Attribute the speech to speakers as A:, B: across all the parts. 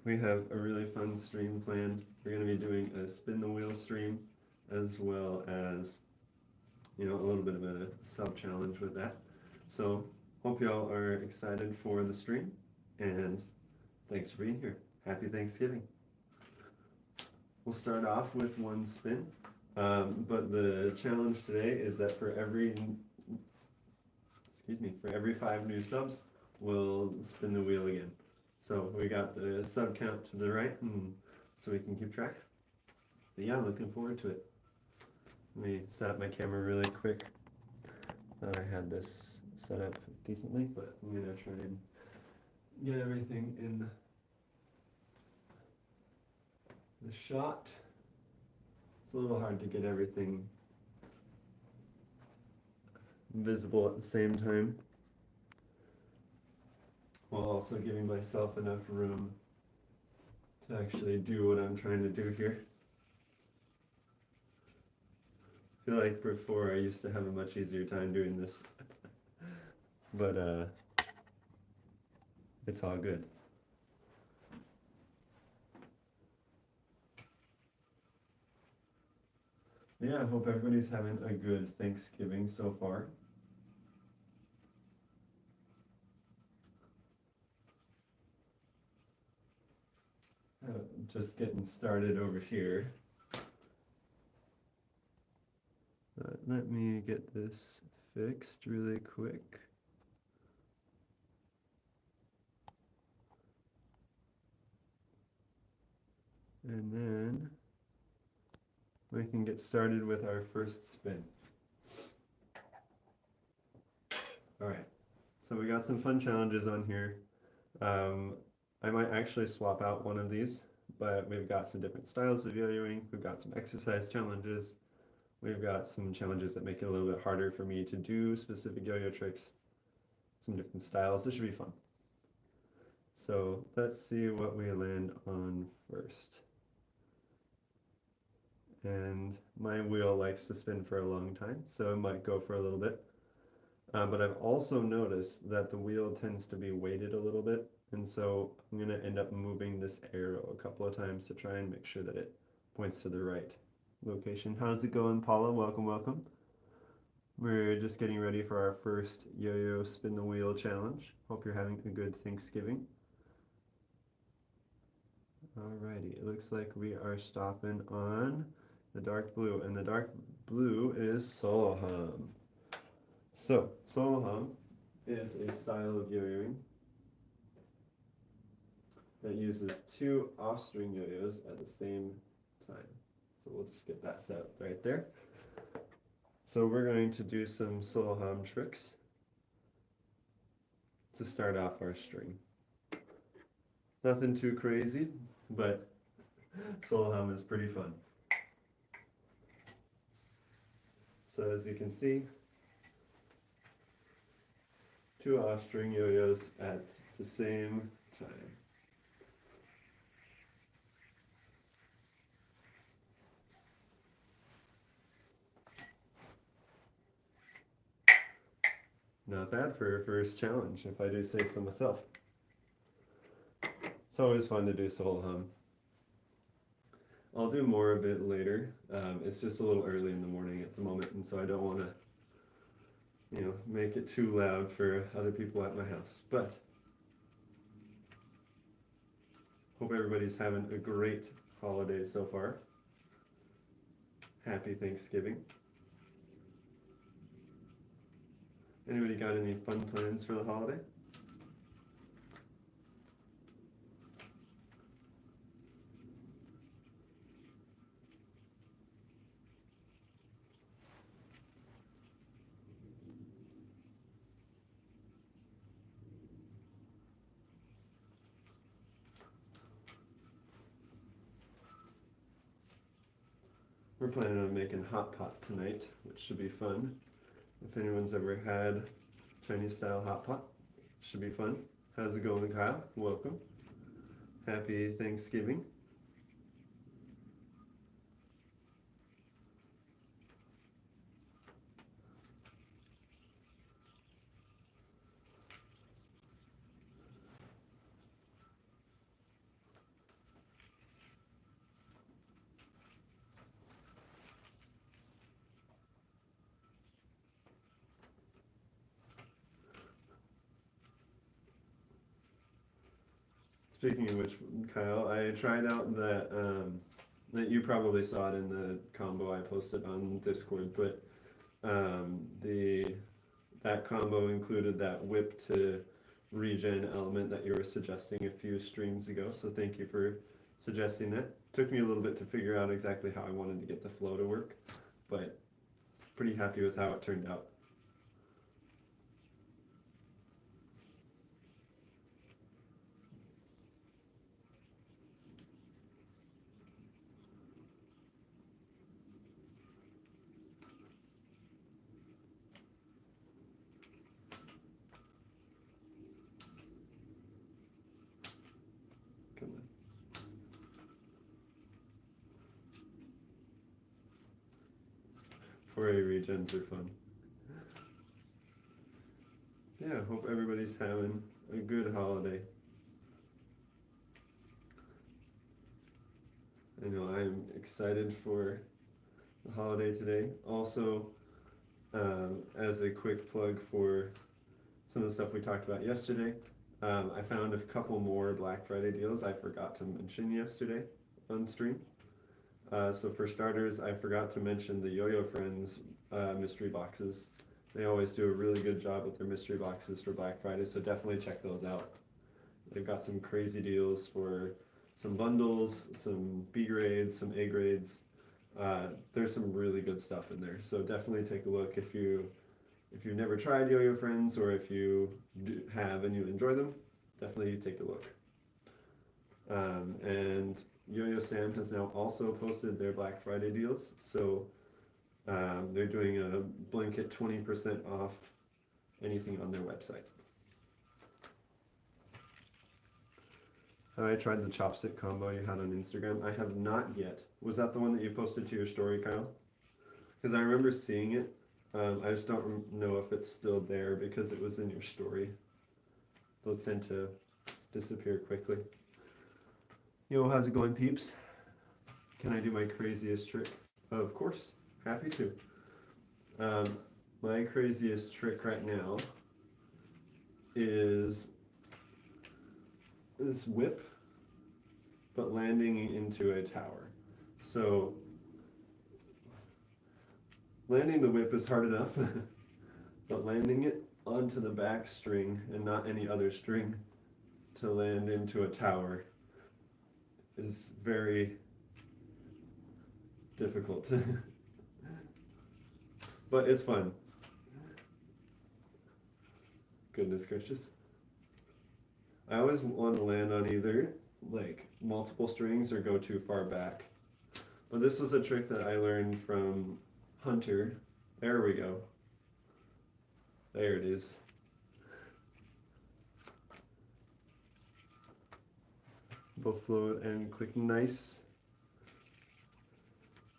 A: we have a really fun stream planned. We're going to be doing a spin the wheel stream as well as, a little bit of a sub challenge with that. So hope y'all are excited for the stream, and thanks for being here. Happy Thanksgiving. We'll start off with one spin, but the challenge today is that for every 5 new subs, we'll spin the wheel again. So we got the sub count to the right, and so we can keep track. But yeah, looking forward to it. Let me set up my camera really quick. Thought I had this set up decently, but I'm gonna try and get everything in the shot. It's a little hard to get everything visible at the same time, while also giving myself enough room to actually do what I'm trying to do here. I feel like before I used to have a much easier time doing this, but it's all good. Yeah, I hope everybody's having a good Thanksgiving so far. Just getting started over here. Let me get this fixed really quick. And then we can get started with our first spin. All right, so we got some fun challenges on here. I might actually swap out one of these, but we've got some different styles of yo-yoing. We've got some exercise challenges. We've got some challenges that make it a little bit harder for me to do specific yo-yo tricks. Some different styles. This should be fun. So let's see what we land on first. And my wheel likes to spin for a long time, so it might go for a little bit. But I've also noticed that the wheel tends to be weighted a little bit, and so I'm going to end up moving this arrow a couple of times to try and make sure that it points to the right location. How's it going, Paula? Welcome, welcome. We're just getting ready for our first yo-yo spin the wheel challenge. Hope you're having a good Thanksgiving. Alrighty, it looks like we are stopping on the dark blue, and the dark blue is solo hum. So, solo hum is a style of yo-yoing that uses 2 off-string yo-yos at the same time. So we'll just get that set up right there. So we're going to do some solo hum tricks to start off our string. Nothing too crazy, but solo hum is pretty fun. So as you can see, 2 off-string yo-yos at the same time. Not bad for a first challenge, if I do say so myself. It's always fun to do solo hum. I'll do more of it later. It's just a little early in the morning at the moment, and so I don't want to, make it too loud for other people at my house. But hope everybody's having a great holiday so far. Happy Thanksgiving. Anybody got any fun plans for the holiday? We're planning on making hot pot tonight, which should be fun. If anyone's ever had Chinese style hot pot, should be fun. How's it going, Kyle? Welcome. Happy Thanksgiving. Speaking of which, Kyle, I tried out that you probably saw it in the combo I posted on Discord, but the that combo included that whip to regen element that you were suggesting a few streams ago. So thank you for suggesting that. Took me a little bit to figure out exactly how I wanted to get the flow to work, but pretty happy with how it turned out. Come on. 4A regens are fun. Yeah, hope everybody's having a good holiday. I know I'm excited for the holiday today. Also, as a quick plug for some of the stuff we talked about yesterday, I found a couple more Black Friday deals I forgot to mention yesterday on stream. So for starters, I forgot to mention the Yo-Yo Friends mystery boxes. They always do a really good job with their mystery boxes for Black Friday, so definitely check those out. They've got some crazy deals for some bundles, some B grades, some A grades. There's some really good stuff in there, so definitely take a look if you've never tried Yo-Yo Friends, or if you have and you enjoy them. Definitely take a look. And Yo-Yo Sam has now also posted their Black Friday deals, so they're doing a blanket 20% off anything on their website. I tried the chopstick combo you had on Instagram. I have not yet. Was that the one that you posted to your story, Kyle? Because I remember seeing it. I just don't know if it's still there because it was in your story. Those tend to disappear quickly. Yo, how's it going, peeps? Can I do my craziest trick? Of course, happy to. My craziest trick right now is this whip, but landing into a tower. So landing the whip is hard enough, but landing it onto the back string and not any other string to land into a tower is very difficult. But it's fun. Goodness gracious. I always want to land on either like multiple strings or go too far back. But this was a trick that I learned from Hunter. There we go. There it is. Both float and click nice.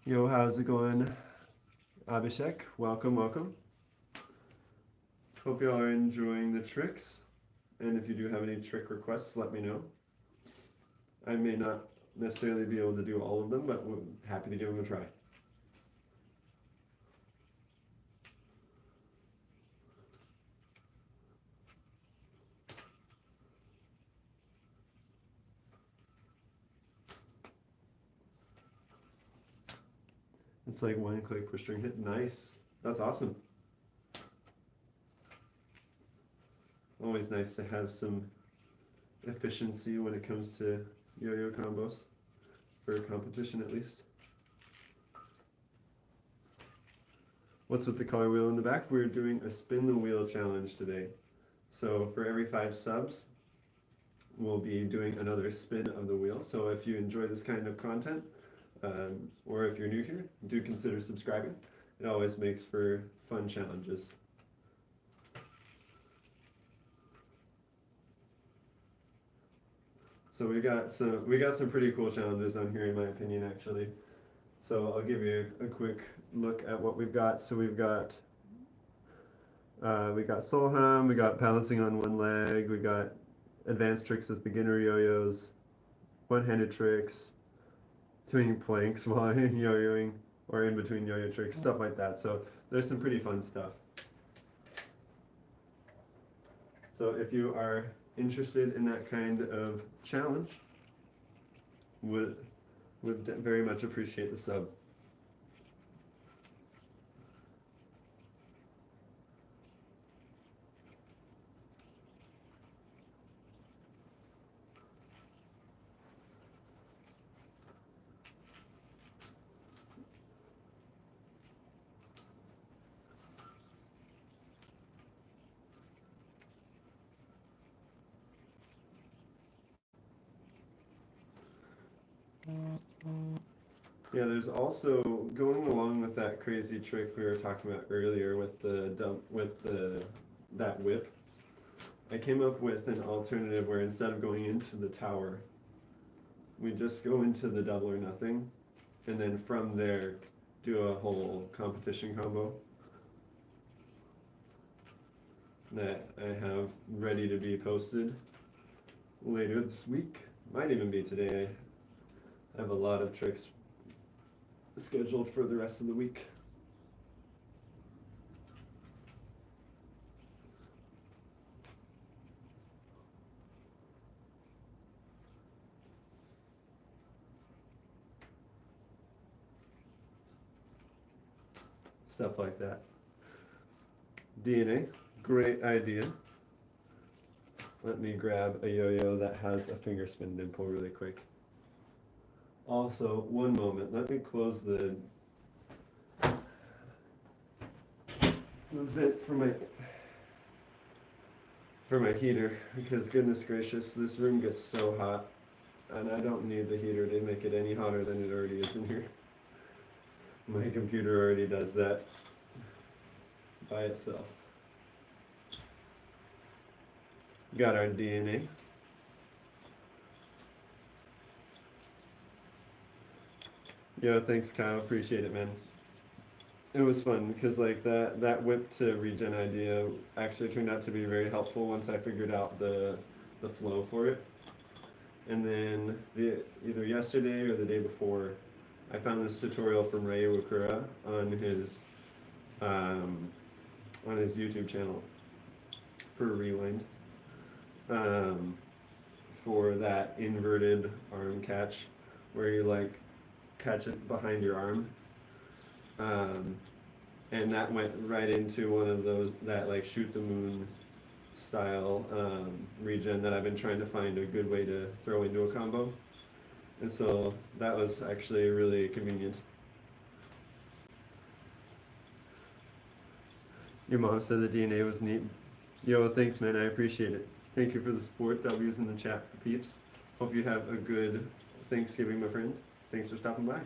A: Yo, how's it going? Abhishek, welcome, welcome. Hope y'all are enjoying the tricks. And if you do have any trick requests, let me know. I may not necessarily be able to do all of them, but we're happy to give them a try. It's like one click per string hit. Nice. That's awesome. Always nice to have some efficiency when it comes to yo-yo combos, for competition at least. What's with the color wheel in the back? We're doing a spin the wheel challenge today. So for every 5 subs, we'll be doing another spin of the wheel. So if you enjoy this kind of content, or if you're new here, do consider subscribing. It always makes for fun challenges. So we got some pretty cool challenges on here in my opinion actually. So I'll give you a quick look at what we've got. So we got soul hum, we got balancing on one leg, we got advanced tricks with beginner yo-yos, one-handed tricks, doing planks while yo-yoing, or in between yo-yo tricks, stuff like that. So there's some pretty fun stuff. So if you are interested in that kind of challenge, would very much appreciate the sub. Yeah, there's also, going along with that crazy trick we were talking about earlier with that whip. I came up with an alternative where instead of going into the tower, we just go into the double or nothing, and then from there do a whole competition combo that I have ready to be posted later this week. Might even be today. I have a lot of tricks scheduled for the rest of the week. Stuff like that. DNA, great idea. Let me grab a yo-yo that has a finger spin dimple really quick. Also, one moment, let me close the vent for my heater, because goodness gracious, this room gets so hot, and I don't need the heater to make it any hotter than it already is in here. My computer already does that by itself. Got our DNA. Yo, thanks Kyle, appreciate it, man. It was fun because like that whip to regen idea actually turned out to be very helpful once I figured out the flow for it. And then either yesterday or the day before, I found this tutorial from Ray Iwakura on his YouTube channel for Rewind, for that inverted arm catch where you like catch it behind your arm, and that went right into one of those that like shoot the moon style regen that I've been trying to find a good way to throw into a combo, and so that was actually really convenient. Your mom said the DNA was neat. Yo, thanks man, I appreciate it. Thank you for the support. W's in the chat for peeps. Hope you have a good Thanksgiving, my friend. Thanks for stopping by.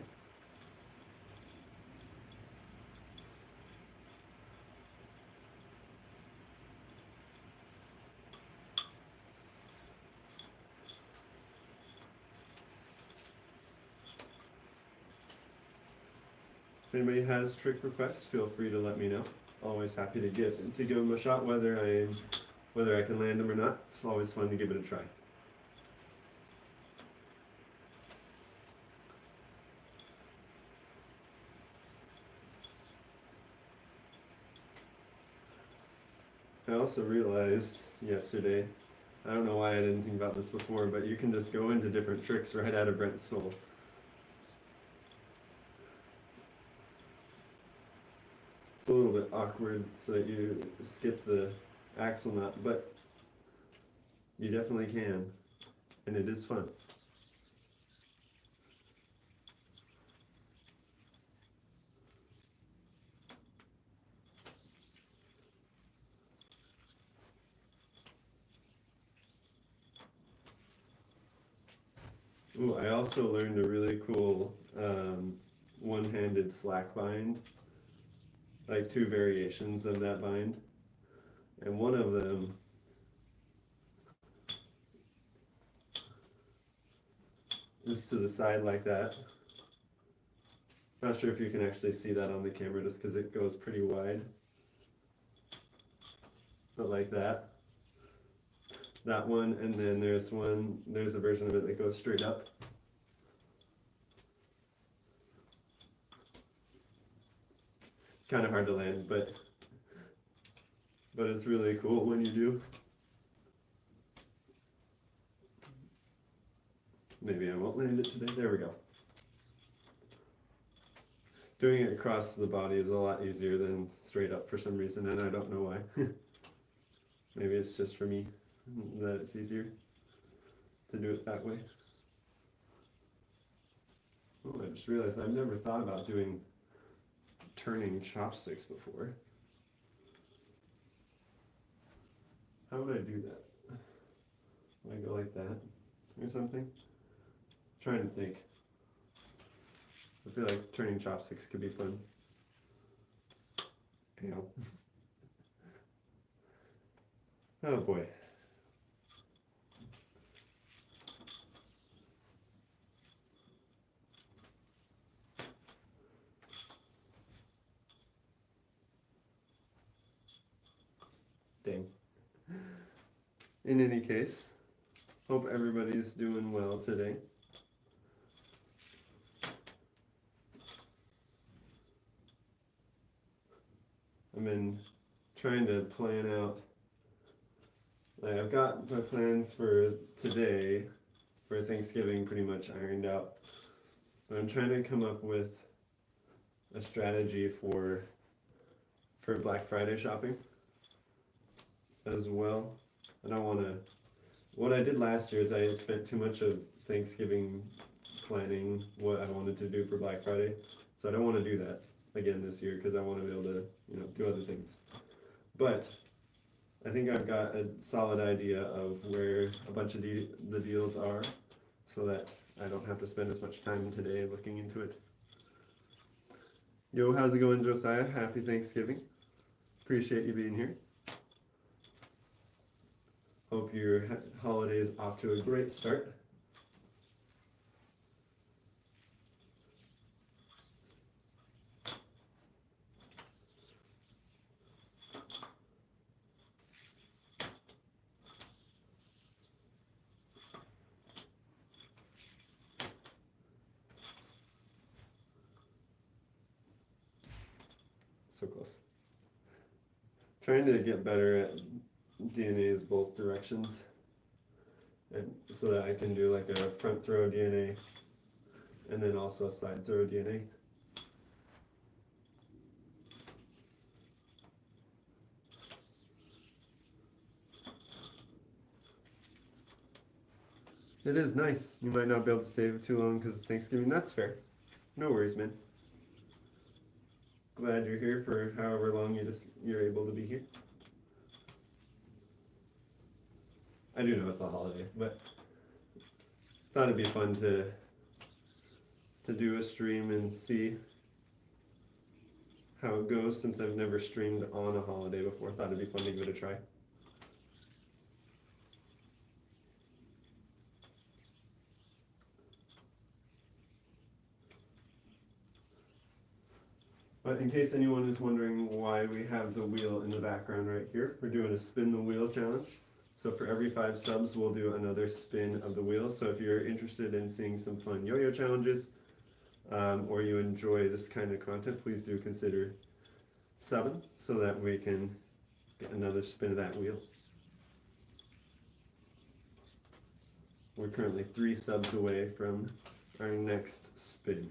A: If anybody has trick requests, feel free to let me know. Always happy to give them a shot, whether I can land them or not. It's always fun to give it a try. I also realized yesterday, I don't know why I didn't think about this before, but you can just go into different tricks right out of Brent's Skull. It's a little bit awkward so that you skip the axle nut, but you definitely can, and it is fun. Ooh, I also learned a really cool one-handed slack bind, like 2 variations of that bind, and one of them is to the side like that. Not sure if you can actually see that on the camera just because it goes pretty wide, but like that. That one, and then there's a version of it that goes straight up. Kind of hard to land, but it's really cool when you do. Maybe I won't land it today. There we go. Doing it across the body is a lot easier than straight up for some reason, and I don't know why. Maybe it's just for me that it's easier to do it that way. Oh, I just realized I've never thought about doing turning chopsticks before. How would I do that? Would I go like that or something? I'm trying to think. I feel like turning chopsticks could be fun. You know. Oh boy. Dang. In any case, hope everybody's doing well today. I've been trying to plan out, like I've got my plans for today, for Thanksgiving pretty much ironed out. But I'm trying to come up with a strategy for Black Friday shopping as well. I don't want to, what I did last year is I spent too much of Thanksgiving planning what I wanted to do for Black Friday. So I don't want to do that again this year because I want to be able to, do other things. But I think I've got a solid idea of where a bunch of the deals are so that I don't have to spend as much time today looking into it. Yo, how's it going, Josiah? Happy Thanksgiving. Appreciate you being here. Hope your holiday is off to a great start. So close. Trying to get better at DNAs both directions, and so that I can do like a front throw DNA and then also a side throw DNA. It is nice. You might not be able to stay too long because it's Thanksgiving. That's fair. No worries, man. Glad you're here for however long you're able to be here. I do know it's a holiday, but thought it'd be fun to do a stream and see how it goes since I've never streamed on a holiday before. Thought it'd be fun to give it a try. But in case anyone is wondering why we have the wheel in the background right here, we're doing a spin the wheel challenge. So for every 5 subs, we'll do another spin of the wheel. So if you're interested in seeing some fun yo-yo challenges, or you enjoy this kind of content, please do consider subbing so that we can get another spin of that wheel. We're currently 3 subs away from our next spin.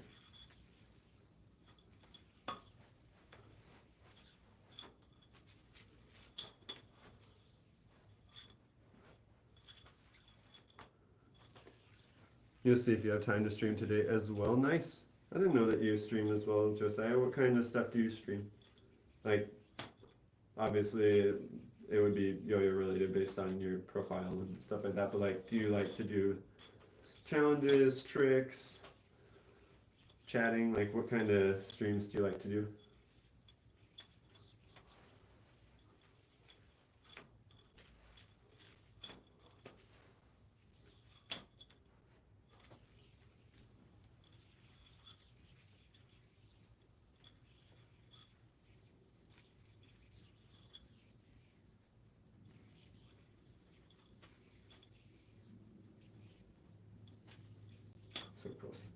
A: You'll see if you have time to stream today as well. Nice. I didn't know that you stream as well, Josiah. What kind of stuff do you stream? Like, obviously, it would be yo-yo related based on your profile and stuff like that. But like, do you like to do challenges, tricks, chatting? Like, what kind of streams do you like to do? So close.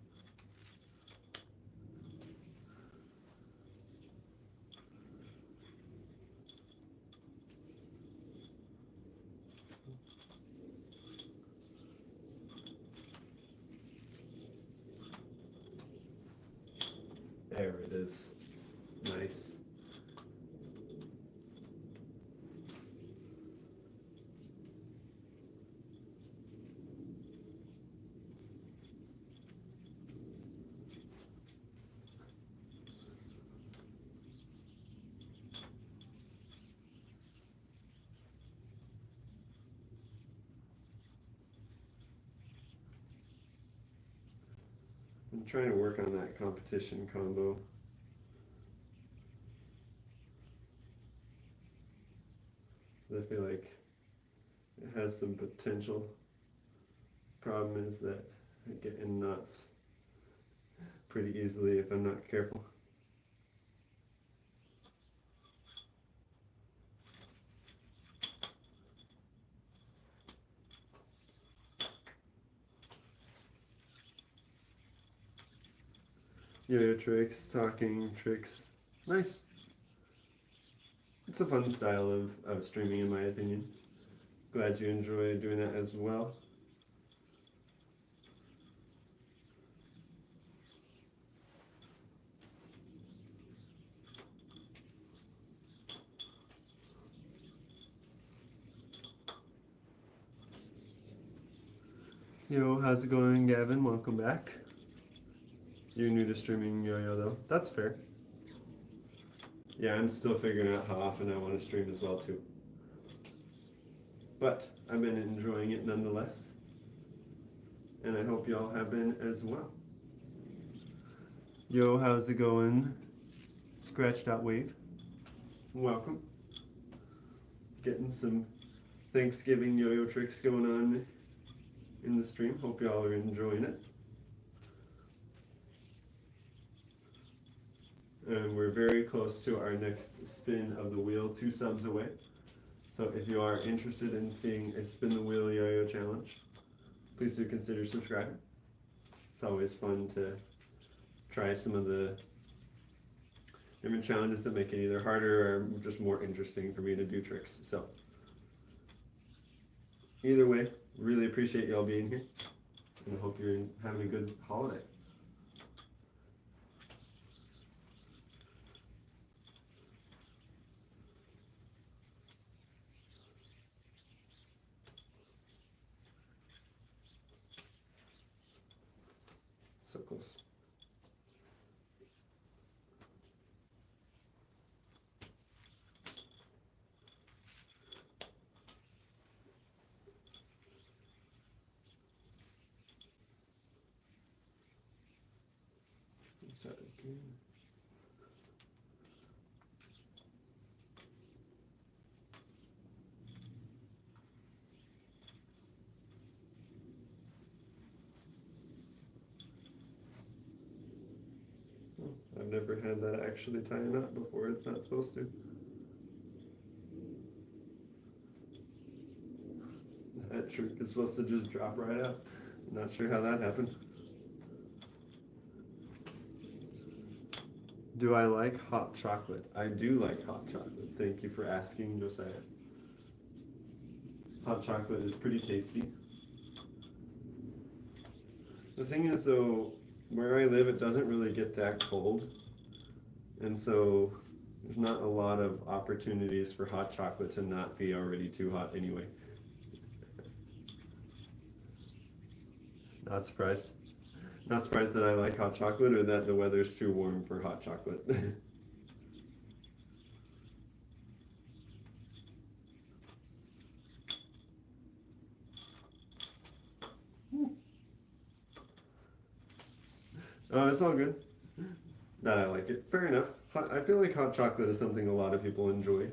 A: There it is. Nice. I'm trying to work on that competition combo. I feel like it has some potential. Problem is that I get in knots pretty easily if I'm not careful. Yo-yo tricks, talking tricks. Nice. It's a fun style of streaming in my opinion. Glad you enjoy doing that as well. Yo, how's it going, Gavin? Welcome back. You're new to streaming yo-yo though. That's fair. Yeah, I'm still figuring out how often I want to stream as well too. But I've been enjoying it nonetheless. And I hope y'all have been as well. Yo, how's it going? Scratch.wave. Welcome. Getting some Thanksgiving yo-yo tricks going on in the stream. Hope y'all are enjoying it. And we're very close to our next spin of the wheel, 2 subs away. So if you are interested in seeing a spin the wheel yo-yo challenge, please do consider subscribing. It's always fun to try some of the different challenges that make it either harder or just more interesting for me to do tricks. So either way, really appreciate y'all being here, and I hope you're having a good holiday. So close. Start again. I've never had that actually tie a knot before. It's not supposed to. That trick is supposed to just drop right out. I'm not sure how that happened. Do I like hot chocolate? I do like hot chocolate. Thank you for asking, Josiah. Hot chocolate is pretty tasty. The thing is though, where I live it doesn't really get that cold. And so there's not a lot of opportunities for hot chocolate to not be already too hot anyway. Not surprised. Not surprised that I like hot chocolate or that the weather's too warm for hot chocolate. Oh, it's all good. That I like it. Fair enough. I feel like hot chocolate is something a lot of people enjoy.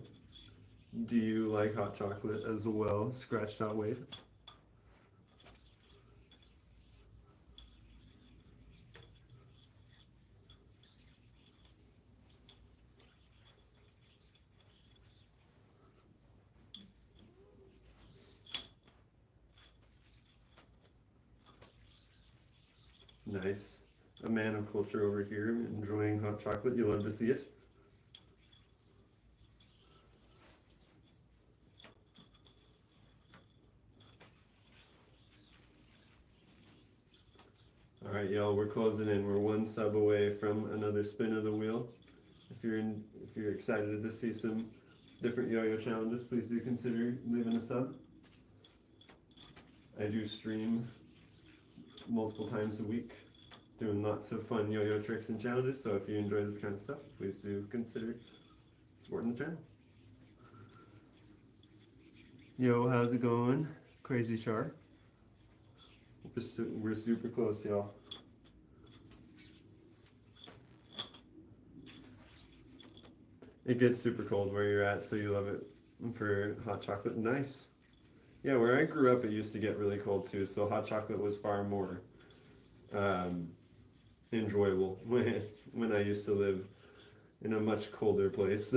A: Do you like hot chocolate as well? Scratch.wave. Nice. A man of culture over here enjoying hot chocolate. You love to see it. Alright, Alright, y'all, we're closing in. We're one sub away from another spin of the wheel. If you're excited to see some different yo-yo challenges, please do consider leaving a sub. I do stream multiple times a week, doing lots of fun yo-yo tricks and challenges, so if you enjoy this kind of stuff, please do consider supporting the channel. Yo, how's it going? Crazy Char. We're super close, y'all. It gets super cold where you're at, so you love it for hot chocolate. Nice. Yeah, where I grew up, it used to get really cold too, so hot chocolate was far more enjoyable when I used to live in a much colder place.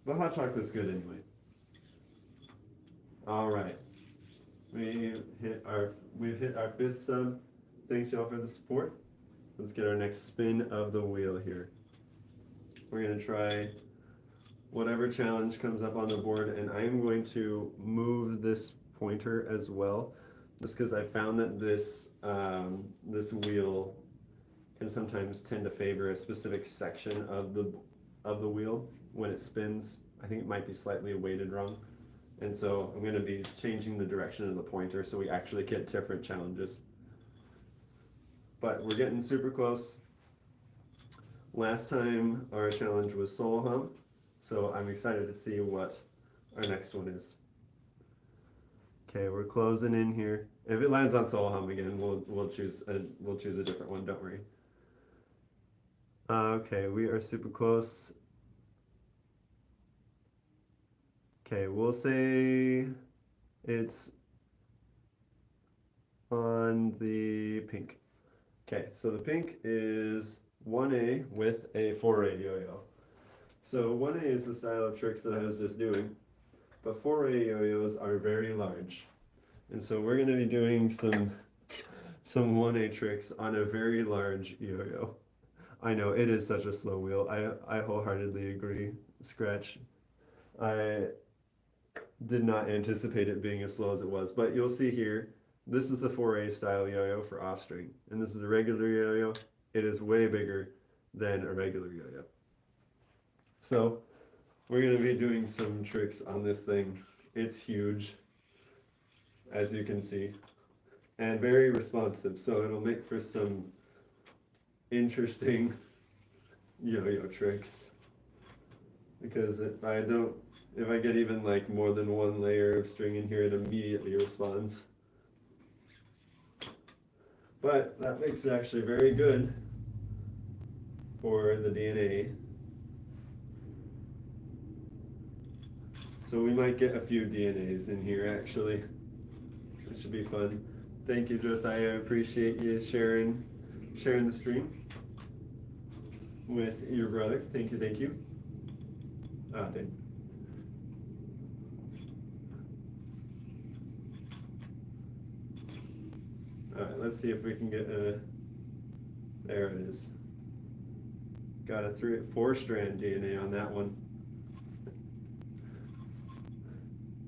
A: But hot chocolate's good anyway. All right, we've hit our fifth sub. Thanks y'all for the support. Let's get our next spin of the wheel here. We're gonna try whatever challenge comes up on the board, and I'm going to move this pointer as well, just because I found that this this wheel can sometimes tend to favor a specific section of the wheel when it spins. I think it might be slightly weighted wrong, and so I'm going to be changing the direction of the pointer so we actually get different challenges. But we're getting super close. Last time our challenge was solo hum, so I'm excited to see what our next one is. Okay, we're closing in here. If it lands on solo hum again, we'll choose a different one. Don't worry. Okay, we are super close. Okay, we'll say it's on the pink. Okay, so the pink is 1A with a 4A yo-yo. So 1A is the style of tricks that I was just doing, but 4A yo-yos are very large. And so we're going to be doing some 1A tricks on a very large yo-yo. I know, it is such a slow wheel. I wholeheartedly agree, Scratch. I did not anticipate it being as slow as it was, but you'll see here, this is a 4A style yo-yo for off string, and this is a regular yo-yo. It is way bigger than a regular yo-yo. So we're going to be doing some tricks on this thing. It's huge, as you can see, and very responsive, so it'll make for some interesting yo-yo tricks. Because if I get even like more than one layer of string in here, it immediately responds. But that makes it actually very good for the DNA. So we might get a few DNAs in here actually. It should be fun. Thank you, Josiah. I appreciate you sharing the stream with your brother. Thank you, thank you. Ah, dang. Alright, let's see if we can get a, there it is. Got a 4-strand DNA on that one.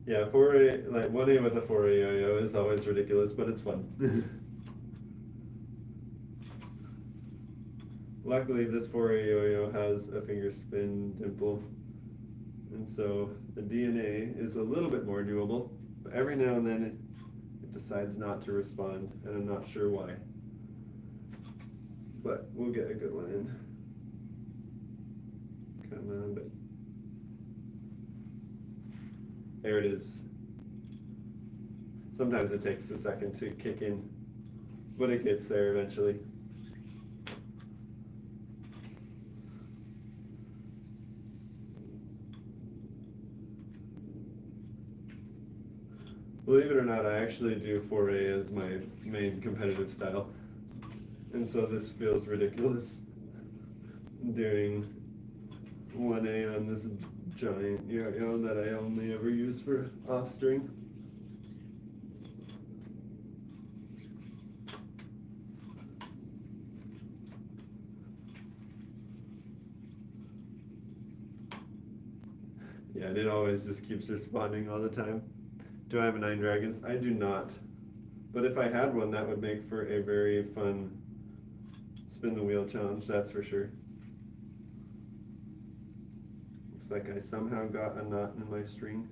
A: Yeah, 4A, like 1A with a 4A yo-yo is always ridiculous, but it's fun. Luckily, this 4A yo-yo has a finger spin dimple, and so the DNA is a little bit more doable, but every now and then it decides not to respond, and I'm not sure why. But we'll get a good one in. Come on, but there it is. Sometimes it takes a second to kick in, but it gets there eventually. Believe it or not, I actually do 4A as my main competitive style. And so this feels ridiculous. Doing 1A on this giant yo-yo that I only ever use for off string. Yeah, and it always just keeps responding all the time. Do I have a 9 dragons? I do not. But if I had one, that would make for a very fun spin the wheel challenge, that's for sure. Looks like I somehow got a knot in my string.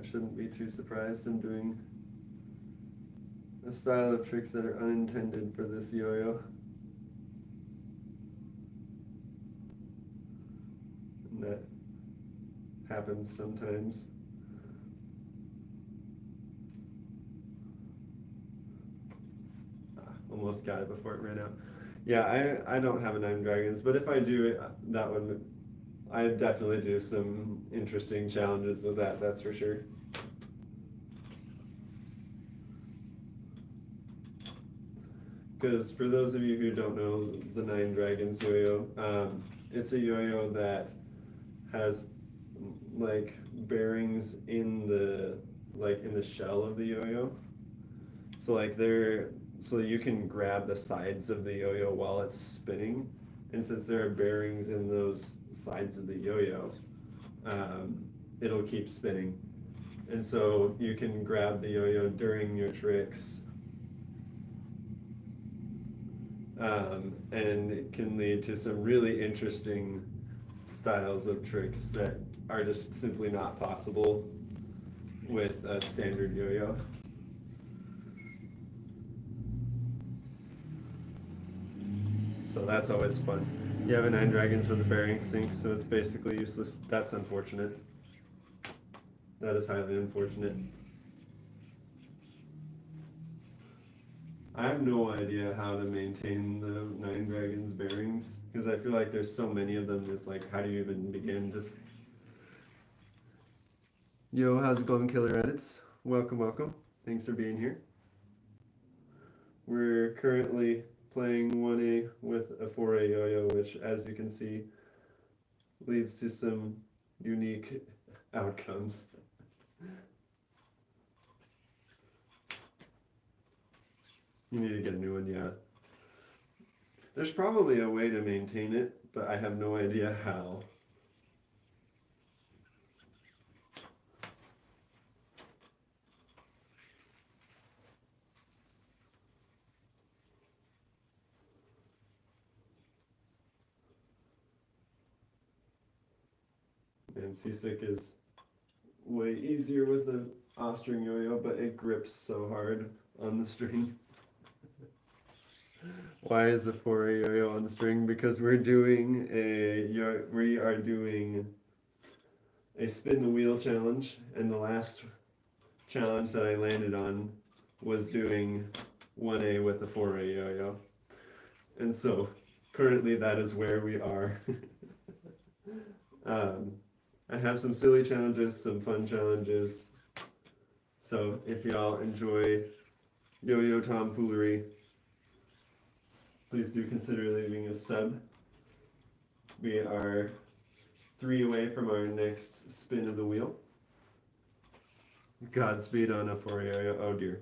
A: I shouldn't be too surprised. I'm doing a style of tricks that are unintended for this yo-yo. And that happens sometimes. Almost got it before it ran out. Yeah, I don't have a Nine Dragons, but if I do, that would, I definitely do some interesting challenges with that, that's for sure. Because for those of you who don't know the Nine Dragons yo-yo, it's a yo-yo that has like bearings in the shell of the yo-yo. So like so you can grab the sides of the yo-yo while it's spinning, and since there are bearings in those sides of the yo-yo, it'll keep spinning. And so you can grab the yo-yo during your tricks. And it can lead to some really interesting styles of tricks that are just simply not possible with a standard yo-yo. So that's always fun. You have a Nine Dragons with a bearing sink, so it's basically useless. That's unfortunate. That is highly unfortunate. I have no idea how to maintain the Nine Dragons bearings, because I feel like there's so many of them, just like, how do you even begin? Just... Yo, how's it going, Killer Edits? Welcome, welcome. Thanks for being here. We're currently playing 1A with a 4A yo-yo, which, as you can see, leads to some unique outcomes. You need to get a new one, yeah. There's probably a way to maintain it, but I have no idea how. And Seasick is way easier with the off-string yo-yo, but it grips so hard on the string. Why is the 4A yo-yo on the string? Because we are doing a spin the wheel challenge, and the last challenge that I landed on was doing 1A with the 4A yo-yo. And so currently that is where we are. I have some silly challenges, some fun challenges. So if y'all enjoy yo-yo tomfoolery, please do consider leaving a sub. We are 3 away from our next spin of the wheel. Godspeed on a 4A yo-yo. Oh dear.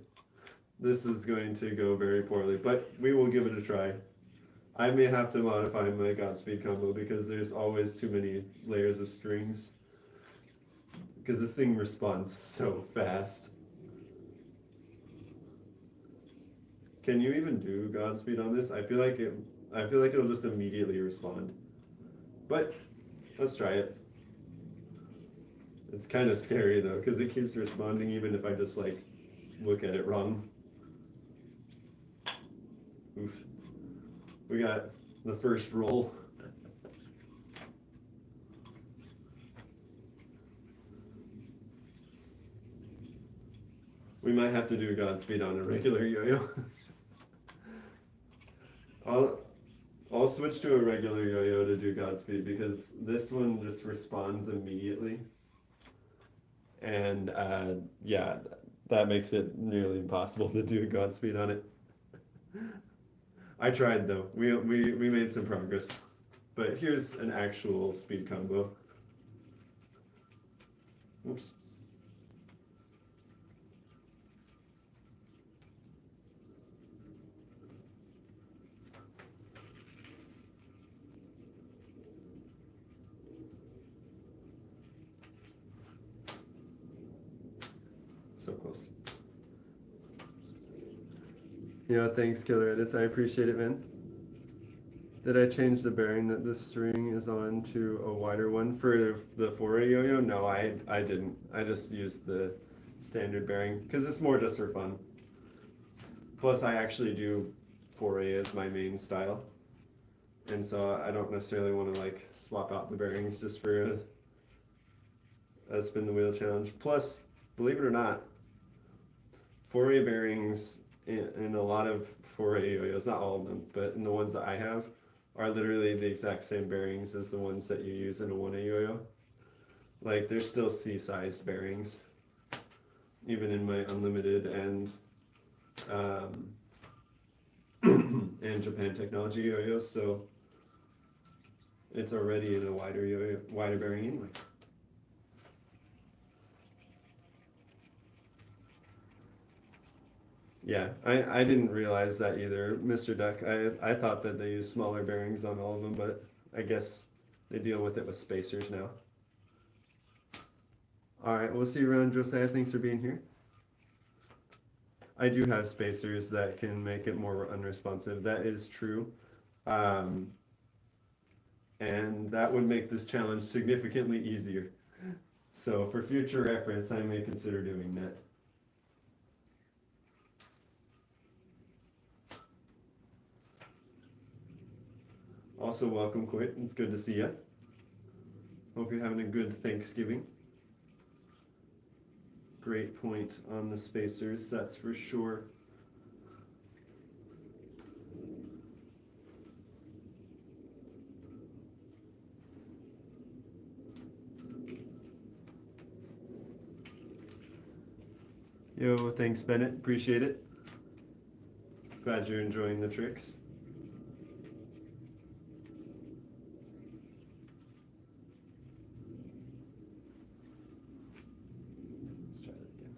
A: This is going to go very poorly, but we will give it a try. I may have to modify my Godspeed combo because there's always too many layers of strings. Because this thing responds so fast. Can you even do Godspeed on this? I feel like it'll just immediately respond. But let's try it. It's kind of scary though, because it keeps responding even if I just like look at it wrong. Oof. We got the first roll. We might have to do Godspeed on a regular yo-yo. I'll switch to a regular yo-yo to do Godspeed because this one just responds immediately. And yeah, that makes it nearly impossible to do Godspeed on it. I tried though. We made some progress. But here's an actual speed combo. Oops. So close. Yeah, thanks, Killer Edits. I appreciate it, man. Did I change the bearing that the string is on to a wider one for the four-way yo-yo? No, I didn't. I just used the standard bearing because it's more just for fun. Plus, I actually do four-way as my main style, and so I don't necessarily want to like swap out the bearings just for a spin the wheel challenge. Plus, believe it or not, four-way bearings in a lot of four-way yo-yos, not all of them, but in the ones that I have, are literally the exact same bearings as the ones that you use in a 1A yo-yo. Like, they're still C-sized bearings, even in my unlimited and and Japan Technology yo-yos, so it's already in a wider bearing anyway. Yeah, I didn't realize that either, Mr. Duck. I thought that they use smaller bearings on all of them, but I guess they deal with it with spacers now. Alright, we'll see you around, Josiah. Thanks for being here. I do have spacers that can make it more unresponsive. That is true. And that would make this challenge significantly easier. So for future reference, I may consider doing that. Also, welcome, Quit. It's good to see you. Hope you're having a good Thanksgiving. Great point on the spacers, that's for sure. Yo, thanks, Bennett. Appreciate it. Glad you're enjoying the tricks. Let's try that again.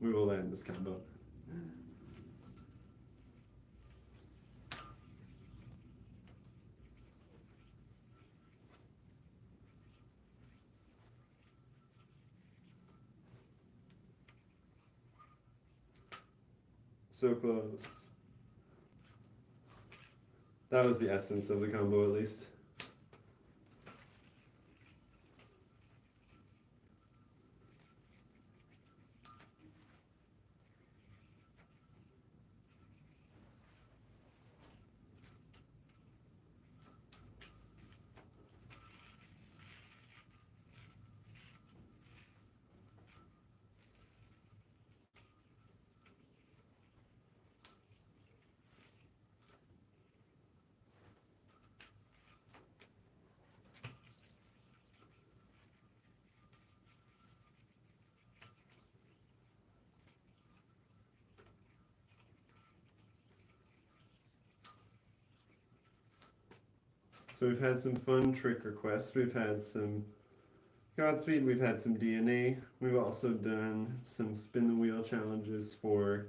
A: We will land this combo. So close. That was the essence of the combo, at least. So we've had some fun trick requests. We've had some Godspeed, we've had some DNA. We've also done some spin the wheel challenges for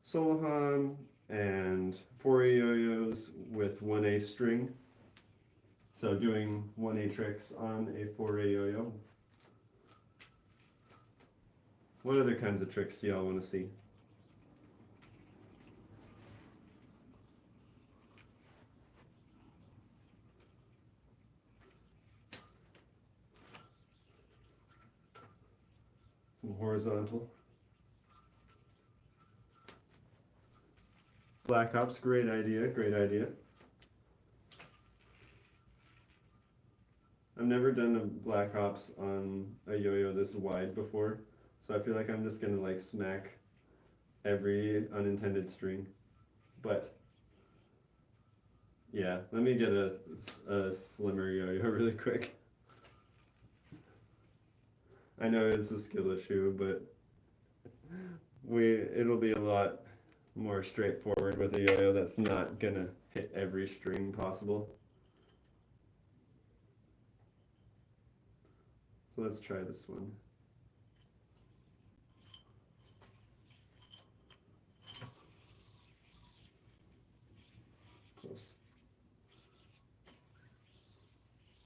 A: Solohan and 4A yo-yos with 1A string. So doing 1A tricks on a 4A yo-yo. What other kinds of tricks do y'all want to see? Some horizontal. Black Ops, great idea, great idea. I've never done a Black Ops on a yo-yo this wide before, so I feel like I'm just gonna like smack every unintended string. But yeah, let me get a slimmer yo-yo really quick. I know it's a skill issue, but it'll be a lot more straightforward with a yo-yo that's not gonna hit every string possible. So let's try this one. Close.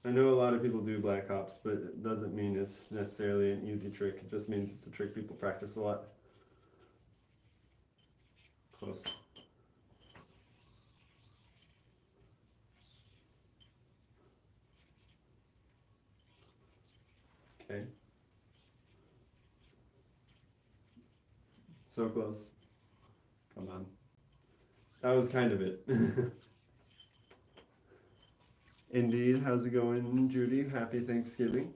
A: I know a lot of people do black hops, but it doesn't mean it's necessarily an easy trick. It just means it's a trick people practice a lot. Close. Okay. So close. Come on. That was kind of it. Indeed. How's it going, Judy? Happy Thanksgiving.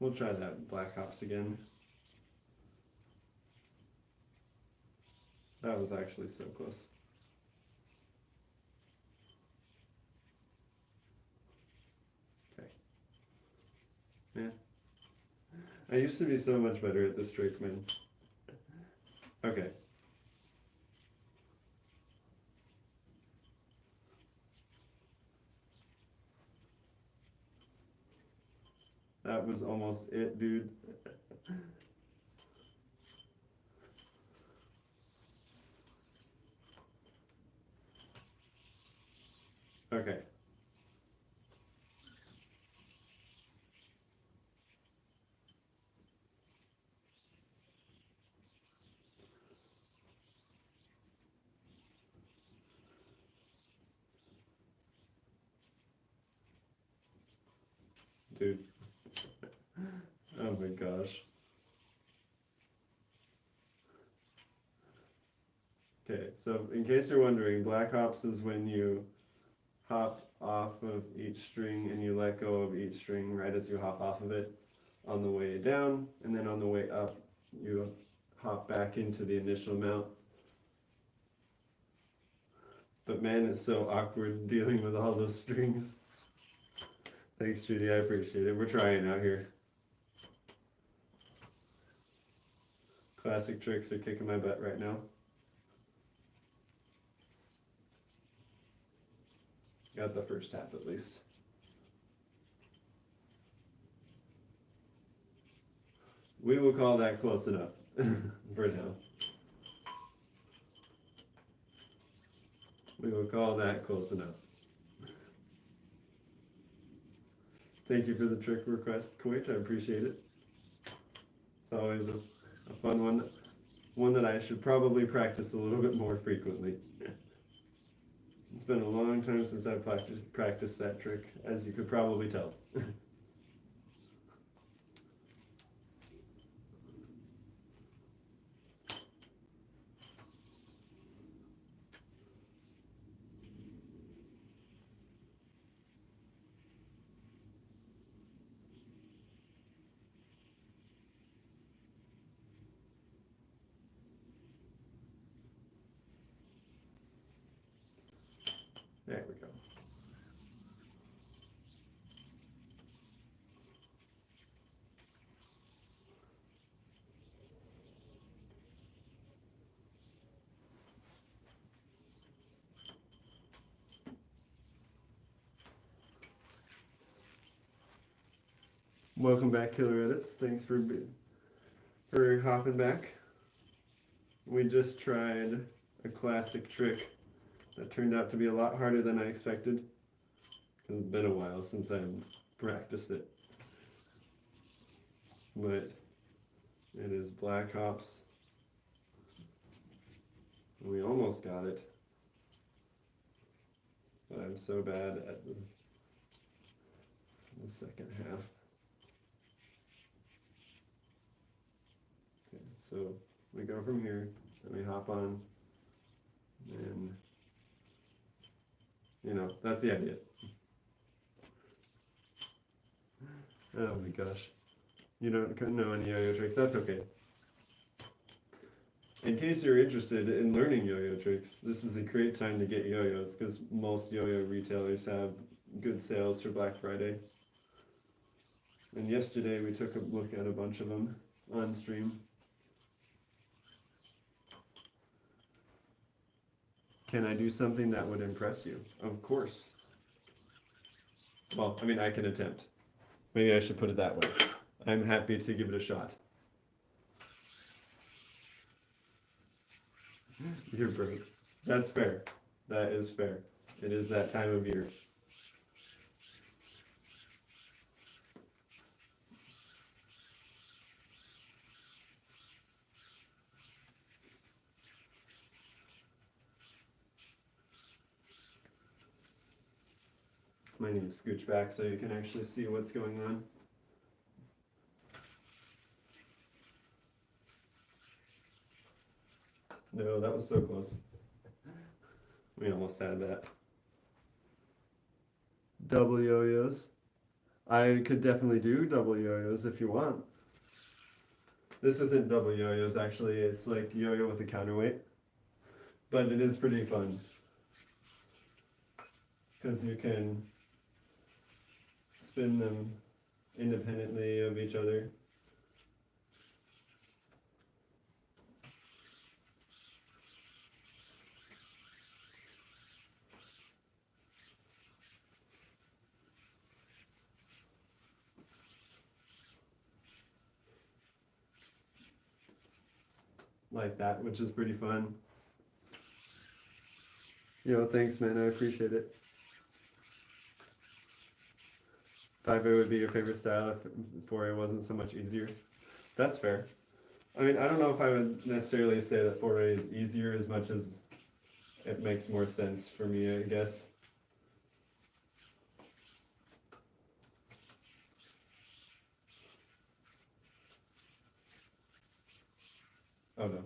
A: We'll try that black hops again. That was actually so close. Okay. Yeah. I used to be so much better at this trick, man. Okay. That was almost it, dude. Okay. Dude. Oh my gosh. Okay, so in case you're wondering, black hops is when you hop off of each string and you let go of each string right as you hop off of it on the way down, and then on the way up you hop back into the initial mount. But man, it's so awkward dealing with all those strings. Thanks, Judy, I appreciate it. We're trying out here. Classic tricks are kicking my butt right now. Got the first half at least. We will call that close enough for now. We will call that close enough. Thank you for the trick request, Kuwait. I appreciate it. It's always a fun one that I should probably practice a little bit more frequently. It's been a long time since I've practiced that trick, as you could probably tell. There we go. Welcome back, Killer Edits. Thanks for hopping back. We just tried a classic trick that turned out to be a lot harder than I expected. It's been a while since I've practiced it. But it is black hops. We almost got it. But I'm so bad at the second half. Okay, so we go from here, and we hop on, and that's the idea. Oh my gosh. You don't know any yo-yo tricks, that's okay. In case you're interested in learning yo-yo tricks, this is a great time to get yo-yos because most yo-yo retailers have good sales for Black Friday. And yesterday we took a look at a bunch of them on stream. Can I do something that would impress you? Of course. Well, I mean, I can attempt. Maybe I should put it that way. I'm happy to give it a shot. You're brave. That's fair. That is fair. It is that time of year. Might need to scooch back so you can actually see what's going on. No, that was so close. We almost had that. Double yo-yos. I could definitely do double yo-yos if you want. This isn't double yo-yos actually, it's like yo-yo with a counterweight. But it is pretty fun. Because you can spin them independently of each other. Like that, which is pretty fun. Yo, thanks man, I appreciate it. 5A would be your favorite style if 4A wasn't so much easier. That's fair. I mean, I don't know if I would necessarily say that 4A is easier as much as it makes more sense for me, I guess. Oh no.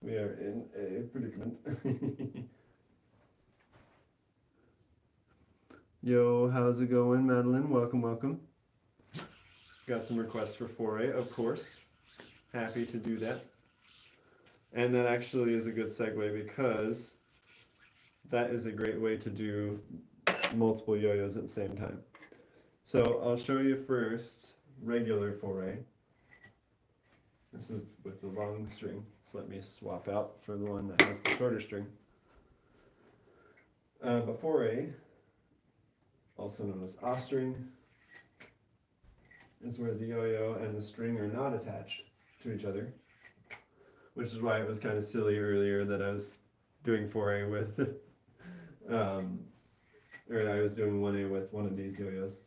A: We are in a predicament. Yo, how's it going, Madeline? Welcome, welcome. Got some requests for 4A, of course. Happy to do that. And that actually is a good segue because that is a great way to do multiple yo-yos at the same time. So I'll show you first regular 4A. This is with the long string. So let me swap out for the one that has the shorter string. But 4A, also known as off string, is where the yo-yo and the string are not attached to each other, which is why it was kind of silly earlier that I was doing 4A with, or I was doing 1A with one of these yo-yos.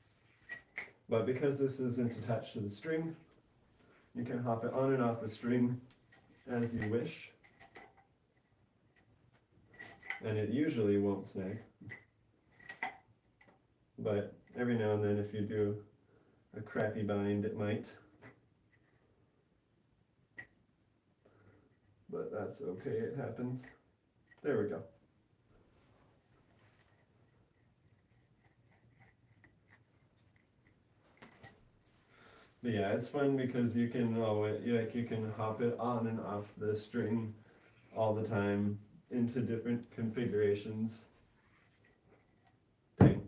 A: But because this isn't attached to the string, you can hop it on and off the string as you wish, and it usually won't snag. But every now and then, if you do a crappy bind, it might. But that's okay, it happens. There we go. But yeah, it's fun because you can always, you can hop it on and off the string all the time into different configurations. Dang.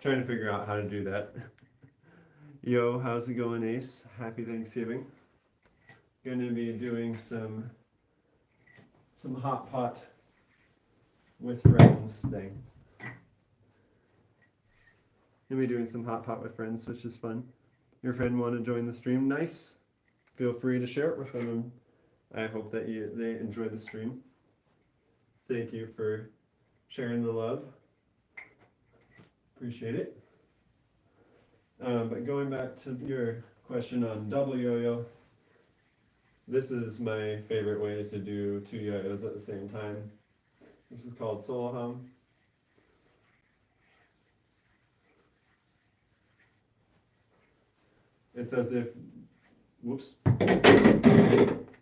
A: Trying to figure out how to do that. Yo, how's it going, Ace? Happy Thanksgiving. Gonna be doing some hot pot with friends thing. Gonna be doing some hot pot with friends, which is fun. Your friend want to join the stream? Nice. Feel free to share it with them. I hope that they enjoy the stream. Thank you for sharing the love. Appreciate it. But going back to your question on double yo-yo, this is my favorite way to do two yo-yos at the same time. This is called solo hum. It's as if, whoops.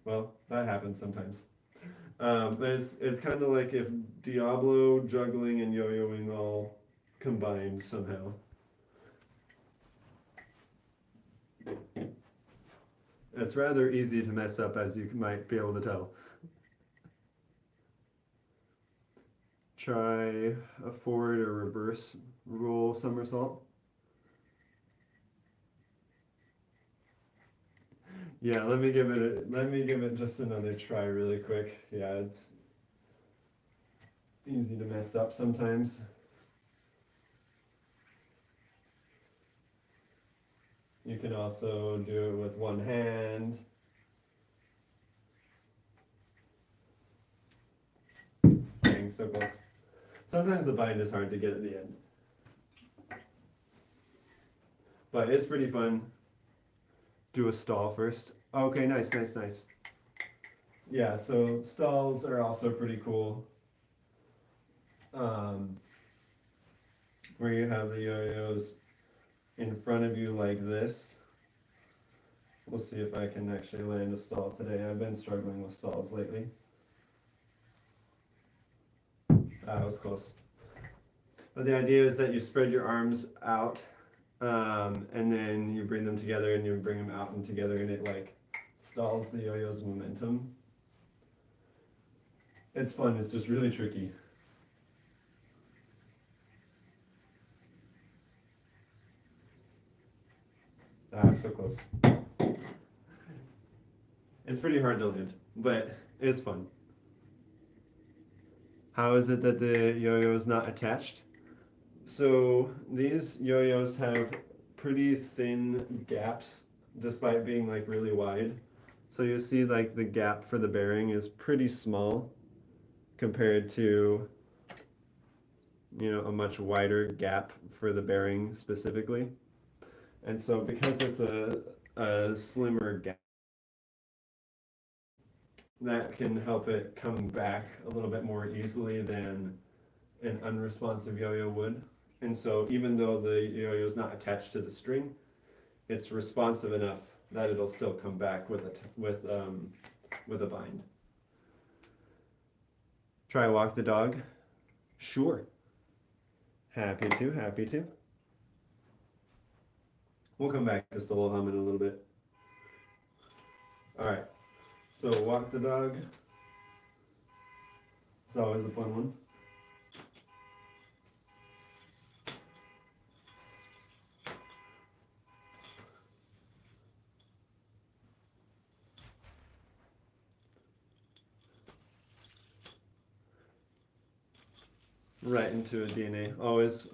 A: Well, that happens sometimes. But it's kind of like if Diablo, juggling, and yo-yoing all combined somehow. It's rather easy to mess up, as you might be able to tell. Try a forward or reverse roll somersault. Yeah, let me give it just another try really quick. Yeah, it's easy to mess up sometimes. You can also do it with one hand. Dang, so close. Sometimes the bind is hard to get at the end. But it's pretty fun. Do a stall first. Okay, nice, nice, nice. Yeah, so stalls are also pretty cool. Where you have the yo-yos in front of you like this. We'll see if I can actually land a stall today. I've been struggling with stalls lately. That was close. But the idea is that you spread your arms out, and then you bring them together and you bring them out and together, and it like stalls the yo-yo's momentum. It's fun, it's just really tricky. So close. It's pretty hard to land, but it's fun. How is it that the yo-yo is not attached? So these yo-yos have pretty thin gaps despite being like really wide. So you see like the gap for the bearing is pretty small compared to, you know, a much wider gap for the bearing specifically. And so because it's a slimmer gap, that can help it come back a little bit more easily than an unresponsive yo-yo would. And so even though the yo-yo is not attached to the string, it's responsive enough that it'll still come back with a bind. Try walk the dog? Sure. Happy to, happy to. We'll come back to solo hum in a little bit. All right, so walk the dog. It's always a fun one. Right into a DNA. Always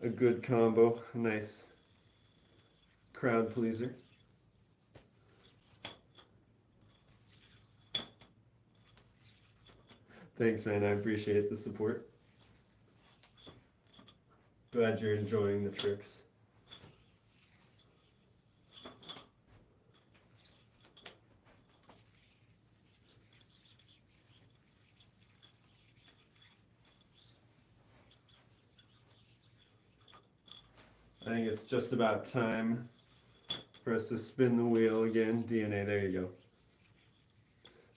A: a good combo. Nice crowd pleaser. Thanks, man. I appreciate the support. Glad you're enjoying the tricks. I think it's just about time for us to spin the wheel again. DNA, there you go.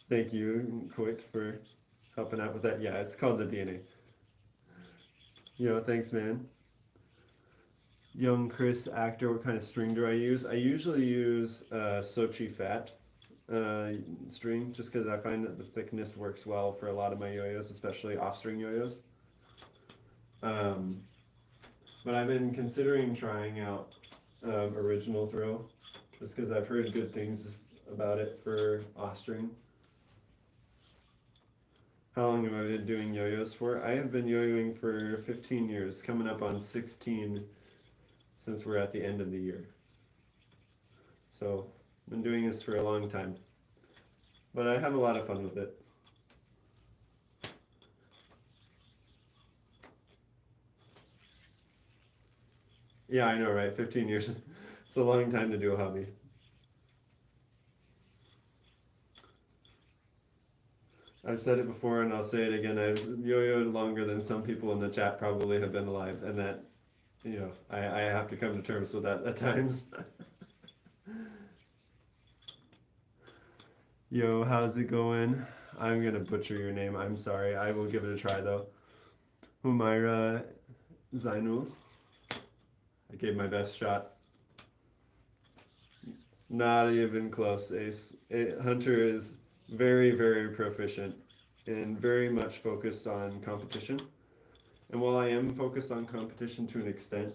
A: Thank you, Coit, for helping out with that. Yeah, it's called the DNA. Yo, thanks, man. Young Chris actor, what kind of string do I use? I usually use Sochi Fat string, just because I find that the thickness works well for a lot of my yo-yos, especially off-string yo-yos. But I've been considering trying out original throw, just because I've heard good things about it for off-string. How long have I been doing yo-yos for? I have been yo-yoing for 15 years, coming up on 16 since we're at the end of the year. So, I've been doing this for a long time. But I have a lot of fun with it. Yeah, I know, right? 15 years. It's a long time to do a hobby. I've said it before and I'll say it again. I've yo-yoed longer than some people in the chat probably have been alive, and that, you know, I have to come to terms with that at times. Yo, how's it going? I'm gonna butcher your name. I'm sorry. I will give it a try though. Humaira Zainul. I gave my best shot. Not even close, Ace. Hunter is very, very proficient and very much focused on competition. And while I am focused on competition to an extent,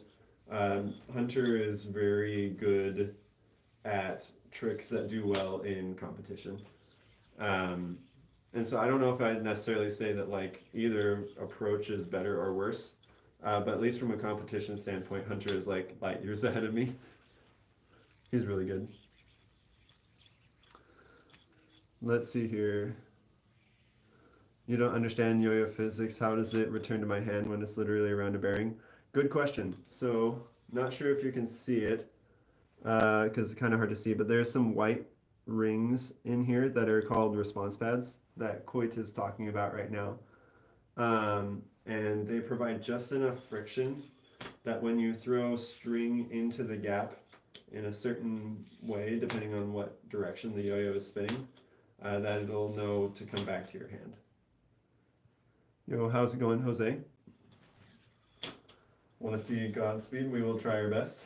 A: Hunter is very good at tricks that do well in competition. And so I don't know if I'd necessarily say that like either approach is better or worse, but at least from a competition standpoint, Hunter is like light years ahead of me. He's really good. Let's see here. You don't understand yo-yo physics. How does it return to my hand when it's literally around a bearing? Good question. So, not sure if you can see it, because it's kind of hard to see, but there's some white rings in here that are called response pads that Coit is talking about right now. And they provide just enough friction that when you throw string into the gap in a certain way, depending on what direction the yo-yo is spinning, that it'll know to come back to your hand. Yo, how's it going, Jose? Want to see Godspeed? We will try our best.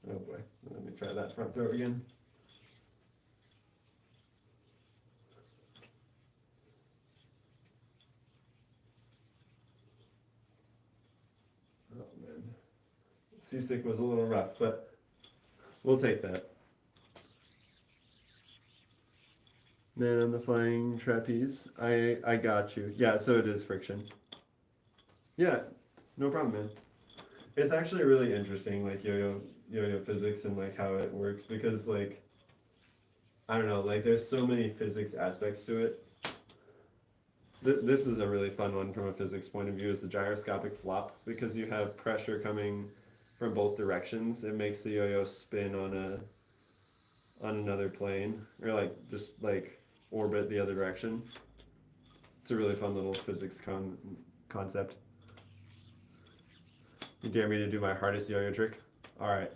A: Oh boy, let me try that front throw again. Oh man, seasick was a little rough, but we'll take that. Man on the flying trapeze. I got you. Yeah, so it is friction. Yeah, no problem, man. It's actually really interesting, like yo-yo physics and like how it works, because like I don't know, like there's so many physics aspects to it. This is a really fun one from a physics point of view, is the gyroscopic flop, because you have pressure coming from both directions. It makes the yo-yo spin on another plane, or like just like orbit the other direction. It's a really fun little physics concept. You dare me to do my hardest yo-yo trick? Alright.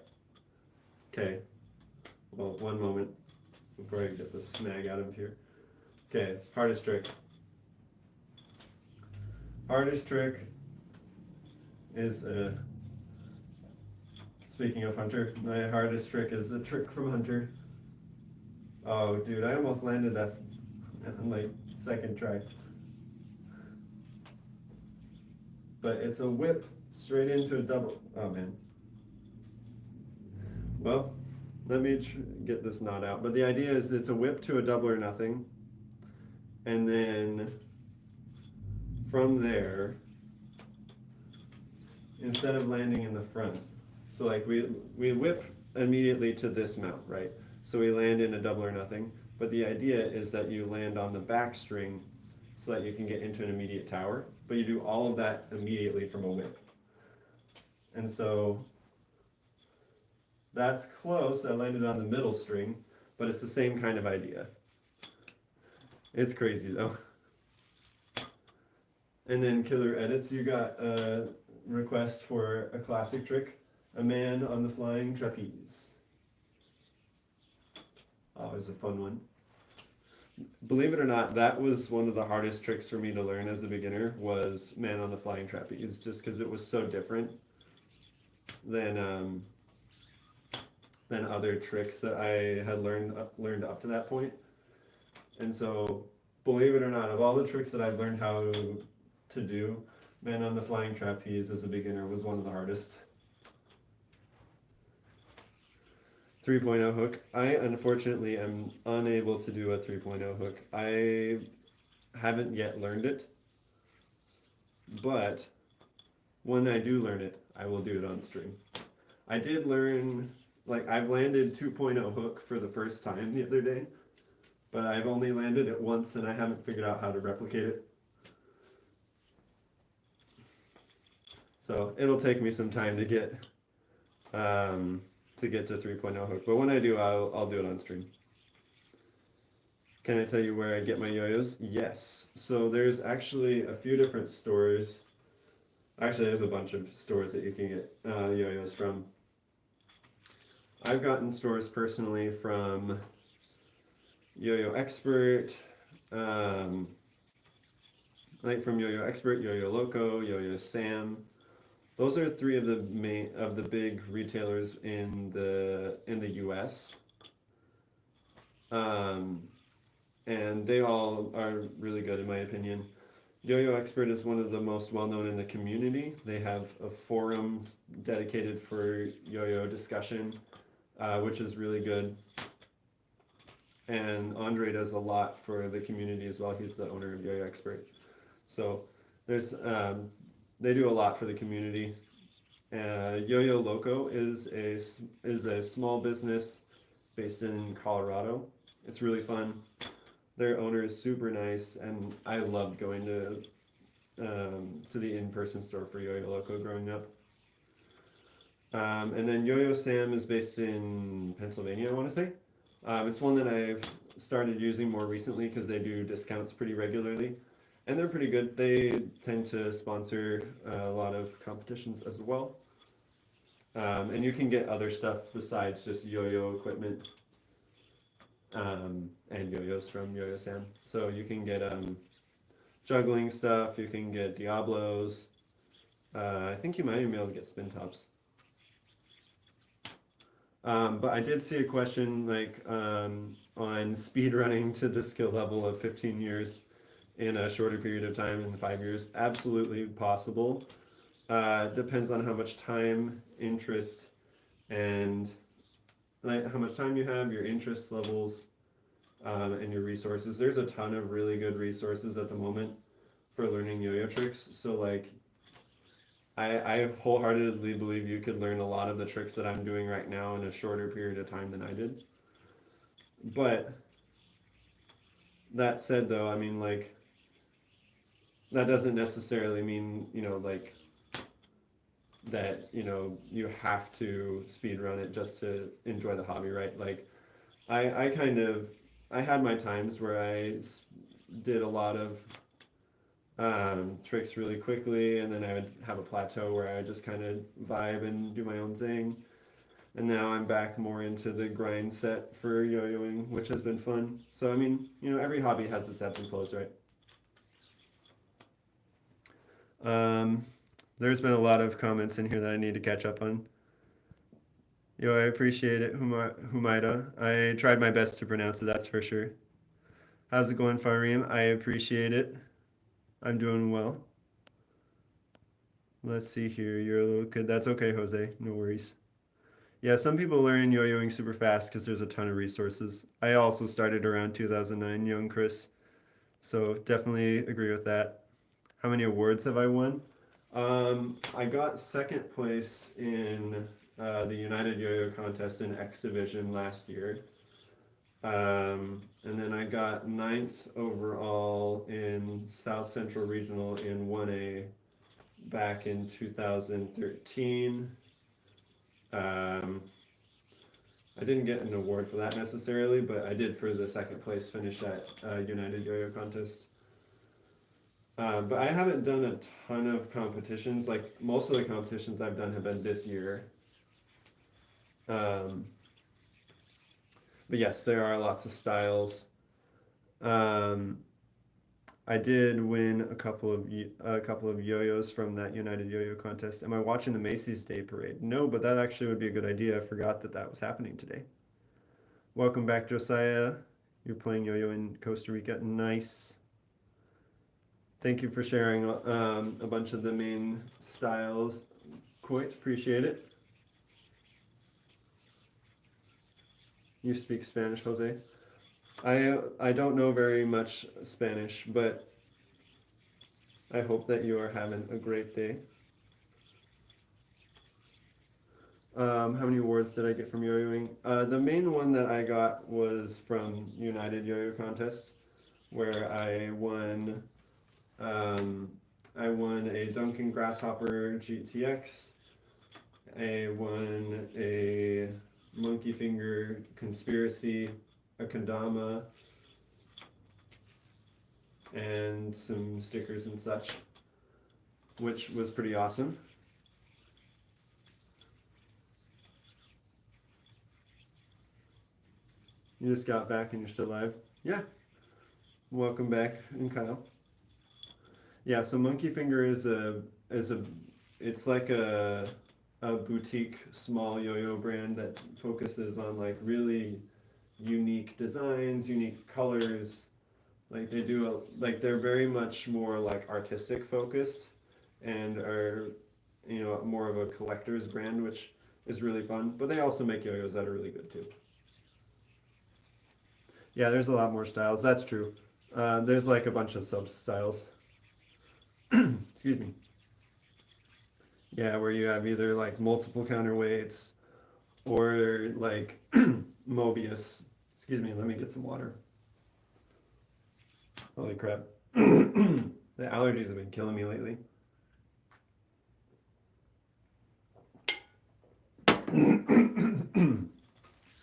A: Okay. Well, one moment before I get the snag out of here. Okay, hardest trick. Hardest trick is speaking of Hunter, my hardest trick is the trick from Hunter. Oh dude, I almost landed that on like second try. But it's a whip straight into a double. Oh man. Well, let me get this knot out. But the idea is it's a whip to a double or nothing. And then from there, instead of landing in the front, so like we whip immediately to this mount, right? So we land in a double or nothing. But the idea is that you land on the back string so that you can get into an immediate tower. But you do all of that immediately from a whip. And so that's close. I landed on the middle string, but it's the same kind of idea. It's crazy though. And then Killer Edits, you got a request for a classic trick, a man on the flying trapeze. Always a fun one. Believe it or not, that was one of the hardest tricks for me to learn as a beginner, was man on the flying trapeze, just because it was so different than other tricks that I had learned up to that point. And so, believe it or not, of all the tricks that I've learned how to do, man on the flying trapeze as a beginner was one of the hardest. 3.0 hook. I unfortunately am unable to do a 3.0 hook. I haven't yet learned it, but when I do learn it, I will do it on string. I did learn, like I've landed 2.0 hook for the first time the other day, but I've only landed it once and I haven't figured out how to replicate it. So it'll take me some time to get to 3.0 hook, but when I do, I'll do it on string. Can I tell you where I get my yo-yos? Yes. So there's actually a few different stores. Actually, there's a bunch of stores that you can get yo-yos from. I've gotten stores personally from Yo-Yo Expert, like from Yo-Yo Expert, Yo-Yo Loco, Yo-Yo Sam. Those are three of the big retailers in the US. And they all are really good in my opinion. Yo-Yo Expert is one of the most well-known in the community. They have a forum dedicated for yo-yo discussion, which is really good. and Andre does a lot for the community as well. He's the owner of Yo-Yo Expert. So there's they do a lot for the community. Yo-Yo Loco is a small business based in Colorado. It's really fun. Their owner is super nice, and I loved going to the in-person store for Yo-Yo Loco growing up. And then Yo-Yo Sam is based in Pennsylvania, I want to say. It's one that I've started using more recently because they do discounts pretty regularly, and they're pretty good. They tend to sponsor a lot of competitions as well. And you can get other stuff besides just yo-yo equipment and yo-yos from Yo-Yo Sam. So you can get juggling stuff, you can get Diablos. I think you might even be able to get spin tops. But I did see a question like on speed running to the skill level of 15 years in a shorter period of time in 5 years. Absolutely possible. Depends on how much time, interest, and like how much time you have, your interest levels, and your resources. There's a ton of really good resources at the moment for learning yo-yo tricks. So like I wholeheartedly believe you could learn a lot of the tricks that I'm doing right now in a shorter period of time than I did. But that said though, I mean like that doesn't necessarily mean, like that, you have to speed run it just to enjoy the hobby, right? Like I had my times where did a lot of tricks really quickly, and then I would have a plateau where I would just kind of vibe and do my own thing. And now I'm back more into the grind set for yo-yoing, which has been fun. So I mean, every hobby has its ebbs and flows, right? Um, there's been a lot of comments in here that I need to catch up on. Yo, I appreciate it, Humaida. I tried my best to pronounce it, that's for sure. How's it going, Farim? I appreciate it. I'm doing well. Let's see here. You're a little kid. That's okay, Jose. No worries. Yeah, some people learn yo-yoing super fast because there's a ton of resources. I also started around 2009, young Chris. So definitely agree with that. How many awards have I won? I got second place in the United Yo-Yo contest in X Division last year. And then I got ninth overall in South Central Regional in 1A back in 2013. I didn't get an award for that necessarily, but I did for the second place finish at United Yo-Yo contest. But I haven't done a ton of competitions. Like most of the competitions I've done have been this year. But yes, there are lots of styles. Um, I did win a couple of yo-yos from that United Yo-Yo contest. Am I watching the Macy's Day Parade? No, but that actually would be a good idea. I forgot that that was happening today. Welcome back, Josiah. You're playing yo-yo in Costa Rica. Nice. Thank you for sharing a bunch of the main styles. Quite appreciate it. You speak Spanish, Jose? I don't know very much Spanish, but I hope that you are having a great day. How many awards did I get from yo-yoing? The main one that I got was from United Yo-Yo Contest, where I won a Duncan Grasshopper GTX. I won a Monkey Finger Conspiracy, a Kendama, and some stickers and such, which was pretty awesome. You just got back and you're still live? Yeah. Welcome back, and Kyle. Yeah, so Monkey Finger is it's like a boutique small yo-yo brand that focuses on like really unique designs, unique colors. Like they're very much more like artistic focused and are more of a collector's brand, which is really fun. But they also make yo-yos that are really good too. Yeah, there's a lot more styles. That's true. There's like a bunch of sub styles. Excuse me. Yeah, where you have either like multiple counterweights or like Mobius. Excuse me, let me get some water. Holy crap. The allergies have been killing me lately.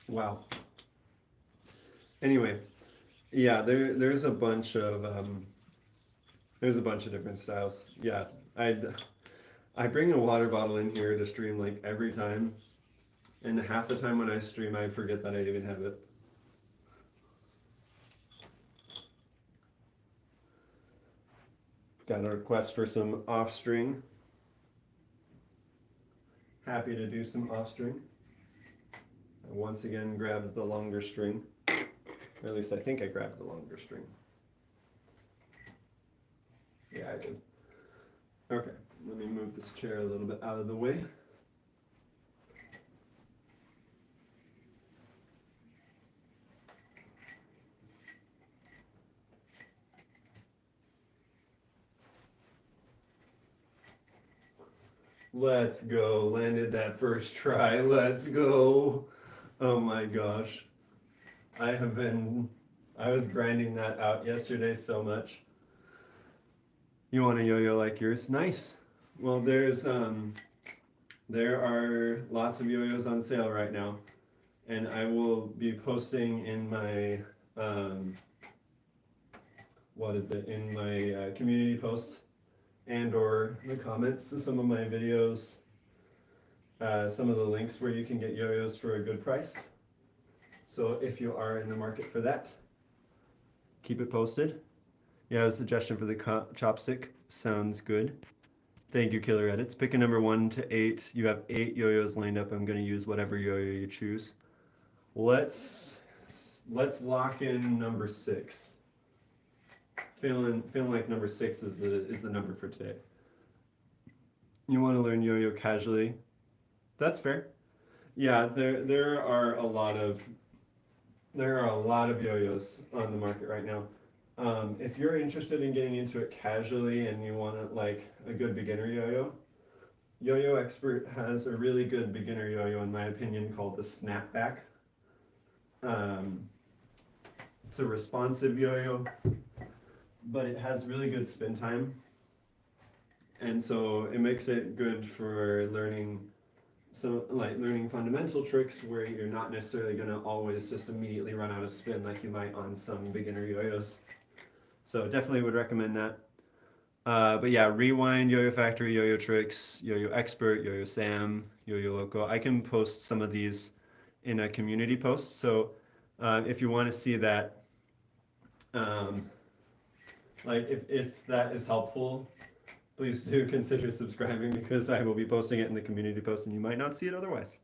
A: Wow. Anyway, yeah, there's a bunch of different styles. Yeah, I bring a water bottle in here to stream like every time, and half the time when I stream, I forget that I even have it. Got a request for some off string. Happy to do some off string. I once again grabbed the longer string, or at least I think I grabbed the longer string. Yeah, I did. Okay, let me move this chair a little bit out of the way. Let's go. Landed that first try. Let's go. Oh my gosh. I was grinding that out yesterday so much. You want a yo-yo like yours? Nice. Well, there are lots of yo-yos on sale right now, and I will be posting in my in my community post and or the comments to some of my videos, some of the links where you can get yo-yos for a good price. So if you are in the market for that, keep it posted. Yeah, a suggestion for the chopstick sounds good. Thank you, Killer Edits. Pick a number 1 to 8. You have 8 yo-yos lined up. I'm going to use whatever yo-yo you choose. Let's lock in number 6. Feeling like number 6 is the number for today. You want to learn yo-yo casually? That's fair. Yeah, there are a lot of yo-yos on the market right now. If you're interested in getting into it casually and you want like a good beginner yo-yo, Yo-Yo Expert has a really good beginner yo-yo in my opinion called the Snapback. It's a responsive yo-yo, but it has really good spin time, and so it makes it good for learning fundamental tricks where you're not necessarily going to always just immediately run out of spin like you might on some beginner yo-yos. So definitely would recommend that. But yeah, Rewind, Yo-Yo Factory, Yo-Yo Tricks, Yo-Yo Expert, Yo-Yo Sam, Yo-Yo Loco. I can post some of these in a community post. So if you want to see that, like if that is helpful, please do consider subscribing because I will be posting it in the community post and you might not see it otherwise.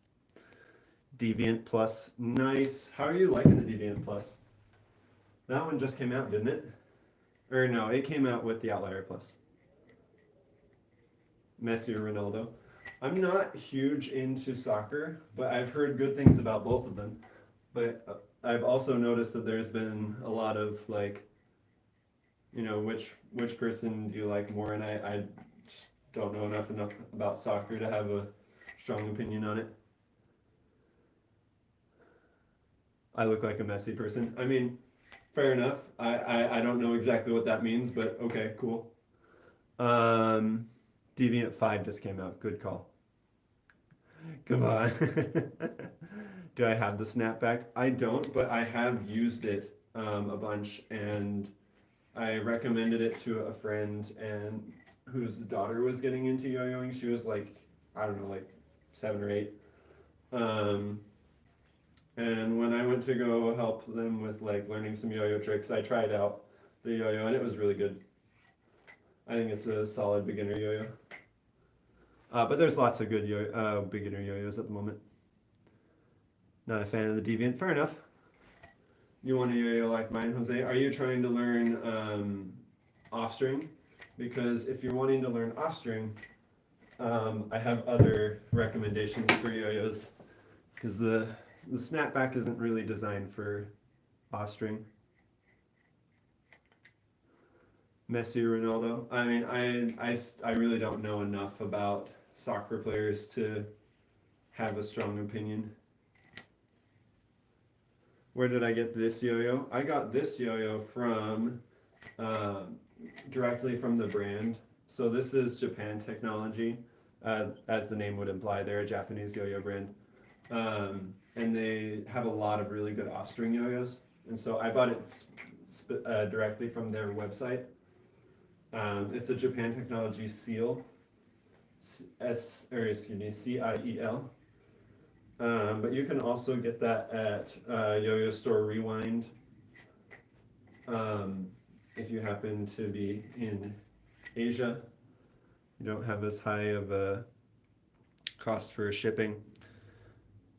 A: Deviant Plus, nice. How are you liking the Deviant Plus? That one just came out, didn't it? Or no, it came out with the Outlier Plus. Messi or Ronaldo. I'm not huge into soccer, but I've heard good things about both of them. But I've also noticed that there's been a lot of like, you know, which person do you like more? And I just don't know enough about soccer to have a strong opinion on it. I look like a Messi person. I mean, fair enough. I don't know exactly what that means, but okay, cool. Deviant 5 just came out. Good call. Come on. Do I have the snapback? I don't, but I have used it a bunch, and I recommended it to a friend and whose daughter was getting into yo-yoing. She was like, I don't know, like 7 or 8. And when I went to go help them with like learning some yo-yo tricks, I tried out the yo-yo and it was really good. I think it's a solid beginner yo-yo. But there's lots of good beginner yo-yos at the moment. Not a fan of the Deviant. Fair enough. You want a yo-yo like mine, Jose? Are you trying to learn off-string? Because if you're wanting to learn off-string, I have other recommendations for yo-yos. Because the snapback isn't really designed for off-string. Messi, Ronaldo. I mean, I really don't know enough about soccer players to have a strong opinion. Where did I get this yo-yo? I got this yo-yo from directly from the brand. So this is Japan Technology, as the name would imply. They're a Japanese yo-yo brand, and they have a lot of really good off-string yo-yos. And so I bought it directly from their website. It's a Japan Technology Seal, CIEL. But you can also get that at Yo-Yo Store Rewind if you happen to be in Asia. You don't have as high of a cost for shipping.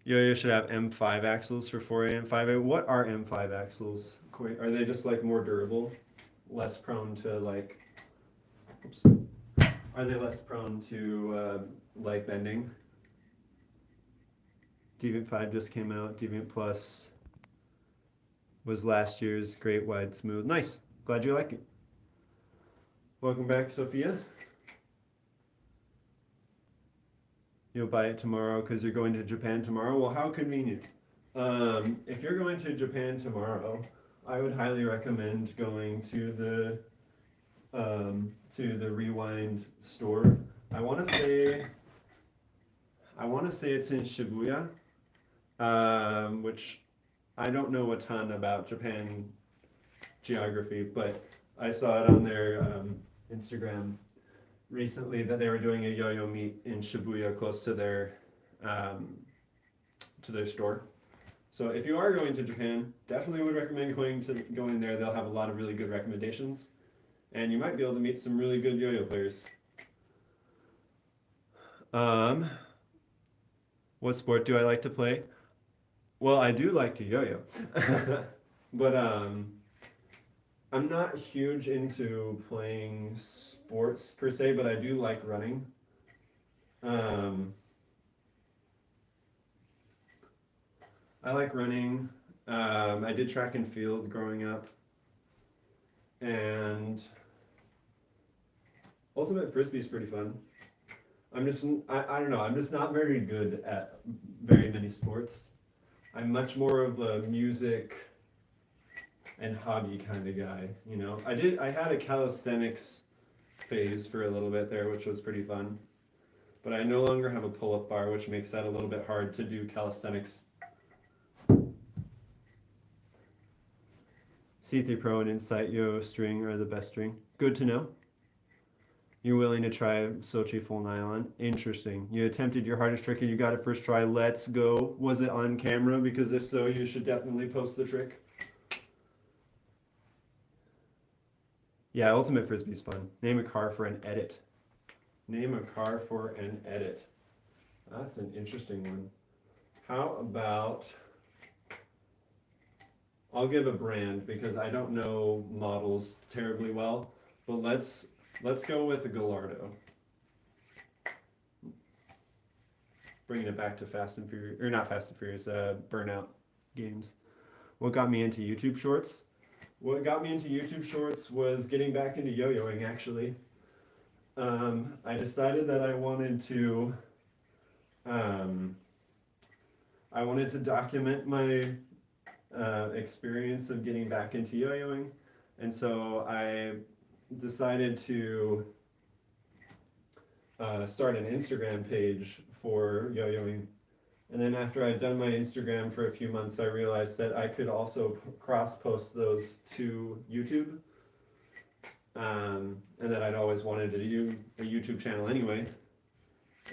A: Yo-Yo should have M5 axles for 4A and 5A. What are M5 axles? Are they just like more durable, less prone to like? Oops. Are they less prone to like bending? Deviant 5 just came out. Deviant Plus was last year's great wide smooth. Nice. Glad you like it. Welcome back, Sophia. You'll buy it tomorrow because you're going to Japan tomorrow. Well, how convenient. If you're going to Japan tomorrow, I would highly recommend going to the Rewind store. I want to say it's in Shibuya, which I don't know a ton about Japan geography, but I saw it on their Instagram recently that they were doing a yo-yo meet in Shibuya close to their store. So if you are going to Japan, definitely would recommend going there. They'll have a lot of really good recommendations, and you might be able to meet some really good yo-yo players. What sport do I like to play? Well, I do like to yo-yo, but I'm not huge into playing sports per se, but I do like running. I like running. I did track and field growing up, and ultimate frisbee is pretty fun. I don't know, I'm just not very good at very many sports. I'm much more of a music and hobby kind of guy, you know. I had a calisthenics phase for a little bit there, which was pretty fun. But I no longer have a pull-up bar, which makes that a little bit hard to do calisthenics. C3 Pro and Insight Yo string are the best string. Good to know. You're willing to try Sochi full nylon. Interesting. You attempted your hardest trick and you got it first try. Let's go. Was it on camera? Because if so, you should definitely post the trick. Yeah, Ultimate Frisbee's fun. Name a car for an edit. Name a car for an edit. That's an interesting one. How about... I'll give a brand because I don't know models terribly well, but let's go with the Gallardo. Bringing it back to Fast and Furious, or not Fast and Furious, Burnout games. What got me into YouTube Shorts? What got me into YouTube Shorts was getting back into yo-yoing, actually. I decided that I wanted to document my experience of getting back into yo-yoing, and so I decided to start an Instagram page for yo-yoing. And then after I'd done my Instagram for a few months, I realized that I could also cross-post those to YouTube, and that I'd always wanted to do a YouTube channel anyway,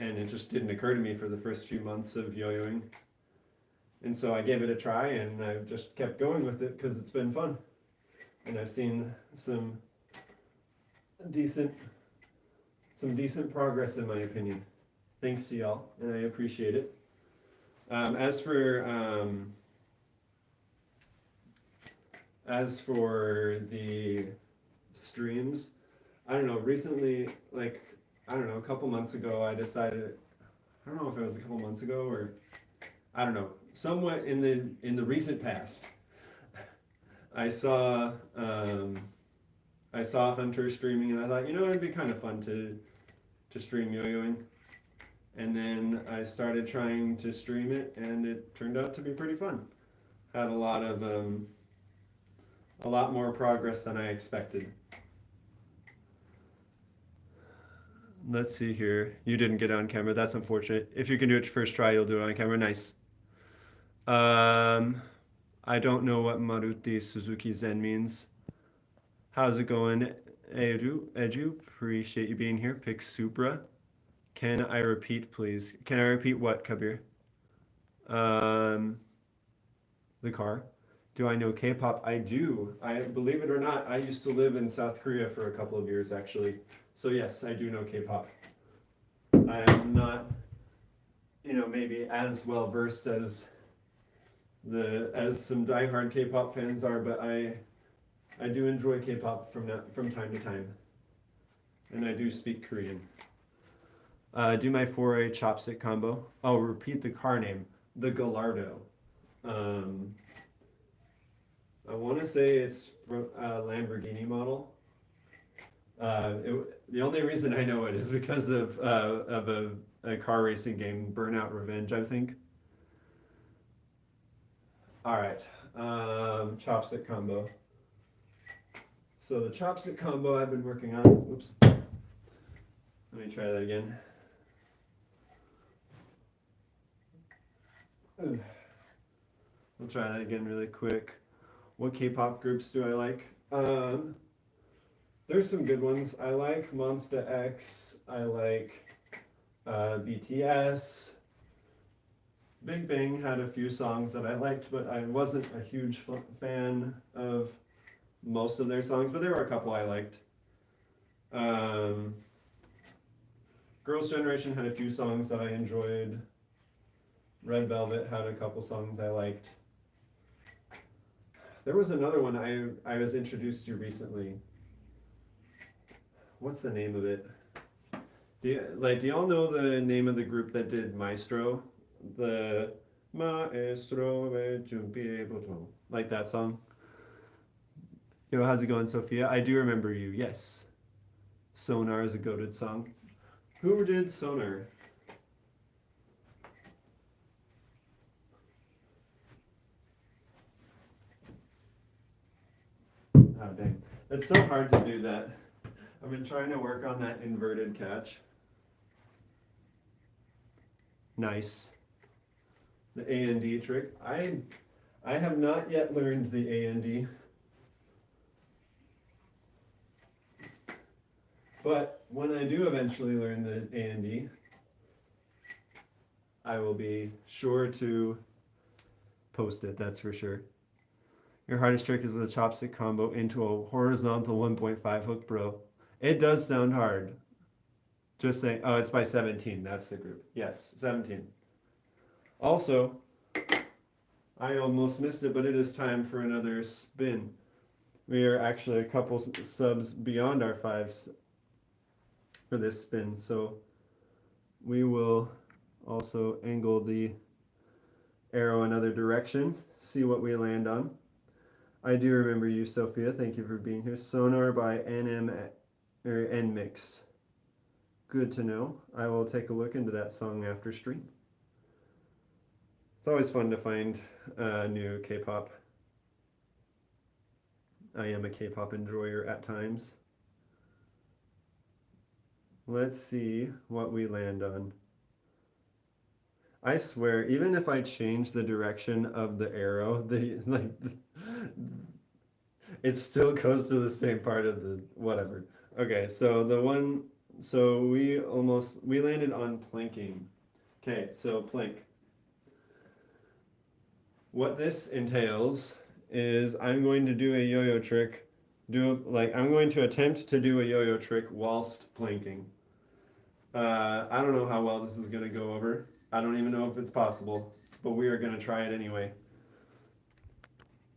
A: and it just didn't occur to me for the first few months of yo-yoing. And so I gave it a try, and I've just kept going with it because it's been fun. And I've seen some decent progress, in my opinion. Thanks to y'all, and I appreciate it. As for the streams, I don't know, recently, like, I don't know, a couple months ago, I decided, I don't know if it was a couple months ago or, I don't know, somewhat in the recent past, I saw I saw Hunter streaming, and I thought, it'd be kind of fun to stream yo-yoing. And then I started trying to stream it, and it turned out to be pretty fun. Had a lot more progress than I expected. Let's see here. You didn't get on camera. That's unfortunate. If you can do it first try, you'll do it on camera. Nice. I don't know what Maruti Suzuki Zen means. How's it going, Edu? Appreciate you being here. Pick Supra. Can I repeat, please? Can I repeat what, Kabir? The car. Do I know K-pop? I do. I believe it or not, I used to live in South Korea for a couple of years, actually. So yes, I do know K-pop. I am not, maybe as well versed as some diehard K-pop fans are, but I do enjoy K-pop from time to time, and I do speak Korean. Do my 4A chopstick combo. Oh, repeat the car name. The Gallardo. I want to say it's from a Lamborghini model. The only reason I know it is because of a car racing game, Burnout Revenge, I think. All right, chopstick combo. So the chopstick combo I've been working on. Oops. Let me try that again. We'll try that again really quick. What K-pop groups do I like? There's some good ones. I like Monsta X. I like BTS. Big Bang had a few songs that I liked, but I wasn't a huge fan of most of their songs, but there were a couple I liked. Girls' Generation had a few songs that I enjoyed. Red Velvet had a couple songs I liked. There was another one I was introduced to recently. What's the name of it? Do y'all know the name of the group that did Maestro? The Maestro, like that song. Yo, how's it going, Sophia? I do remember you, yes. Sonar is a goated song. Who did Sonar? Oh, dang. It's so hard to do that. I've been trying to work on that inverted catch. Nice. The A and D trick. I have not yet learned the A and D. But when I do eventually learn the A and D, I will be sure to post it, that's for sure. Your hardest trick is the chopstick combo into a horizontal 1.5 hook, bro. It does sound hard. Just saying. Oh, it's by 17. That's the group. Yes, 17. Also, I almost missed it, but it is time for another spin. We are actually a couple subs beyond our 5s for this spin, so we will also angle the arrow another direction, see what we land on. I do remember you, Sophia. Thank you for being here. Sonar by NMix. Good to know. I will take a look into that song after stream. It's always fun to find new K-pop. I am a K-pop enjoyer at times. Let's see what we land on. I swear, even if I change the direction of the arrow, it still goes to the same part of the whatever. Okay, so we landed on planking. Okay, so plank. What this entails is I'm going to do a yo-yo trick. I'm going to attempt to do a yo-yo trick whilst planking. I don't know how well this is going to go over. I don't even know if it's possible, but we are going to try it anyway.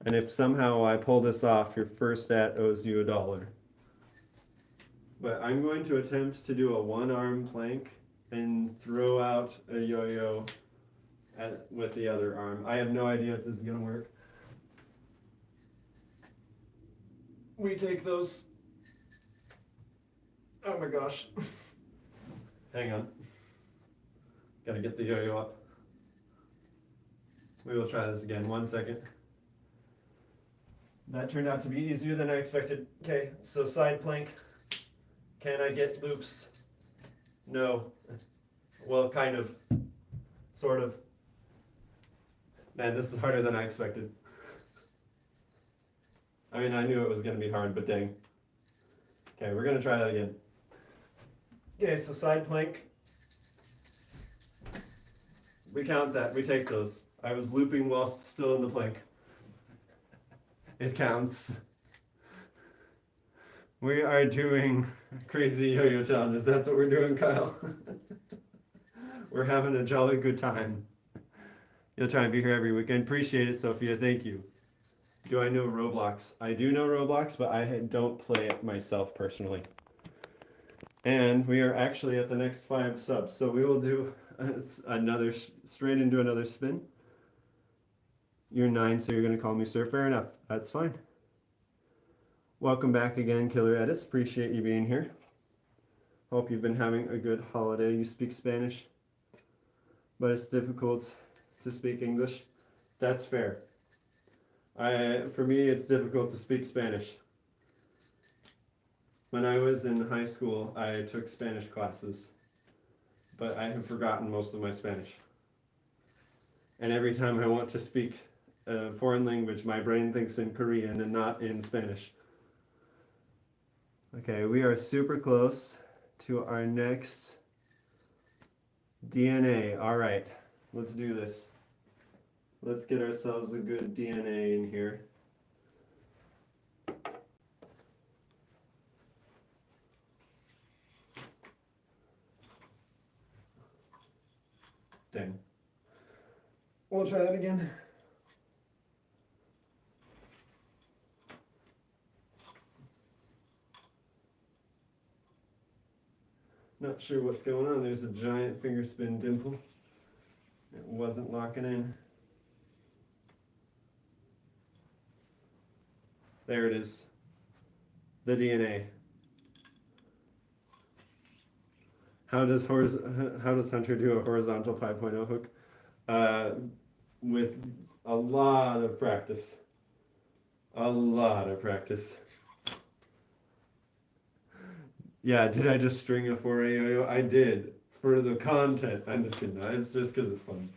A: And if somehow I pull this off, your first stat owes you $1. But I'm going to attempt to do a one-arm plank and throw out a yo-yo with the other arm. I have no idea if this is going to work. we take those. Oh my gosh. Hang on. Gotta get the yo-yo up. We will try this again. 1 second. That turned out to be easier than I expected. Okay, so side plank. Can I get loops? No. Well, kind of. Sort of. Man, this is harder than I expected. I mean, I knew it was going to be hard, but dang. Okay, we're going to try that again. Okay, so side plank. We count that. We take those. I was looping while still in the plank. It counts. We are doing crazy yo-yo challenges. That's what we're doing, Kyle. We're having a jolly good time. You'll try and be here every weekend. Appreciate it, Sophia. Thank you. Do I know Roblox? I do know Roblox, but I don't play it myself personally. And we are actually at the next 5 subs, so we will do another straight into another spin. You're 9, so you're going to call me sir. Fair enough. That's fine. Welcome back again, Killer Edits. Appreciate you being here. Hope you've been having a good holiday. You speak Spanish, but it's difficult to speak English. That's fair. For me, it's difficult to speak Spanish. When I was in high school, I took Spanish classes, but I have forgotten most of my Spanish. And every time I want to speak a foreign language, my brain thinks in Korean and not in Spanish. Okay, we are super close to our next DNA. All right, let's do this. Let's get ourselves a good DNA in here. Dang. We'll try that again. Not sure what's going on. There's a giant finger spin dimple. It wasn't locking in. There it is. The DNA. How does Hunter do a horizontal 5.0 hook? With a lot of practice. A lot of practice. Yeah, did I just string a 4A yo-yo? I did. For the content. I'm just kidding. It's just because it's fun.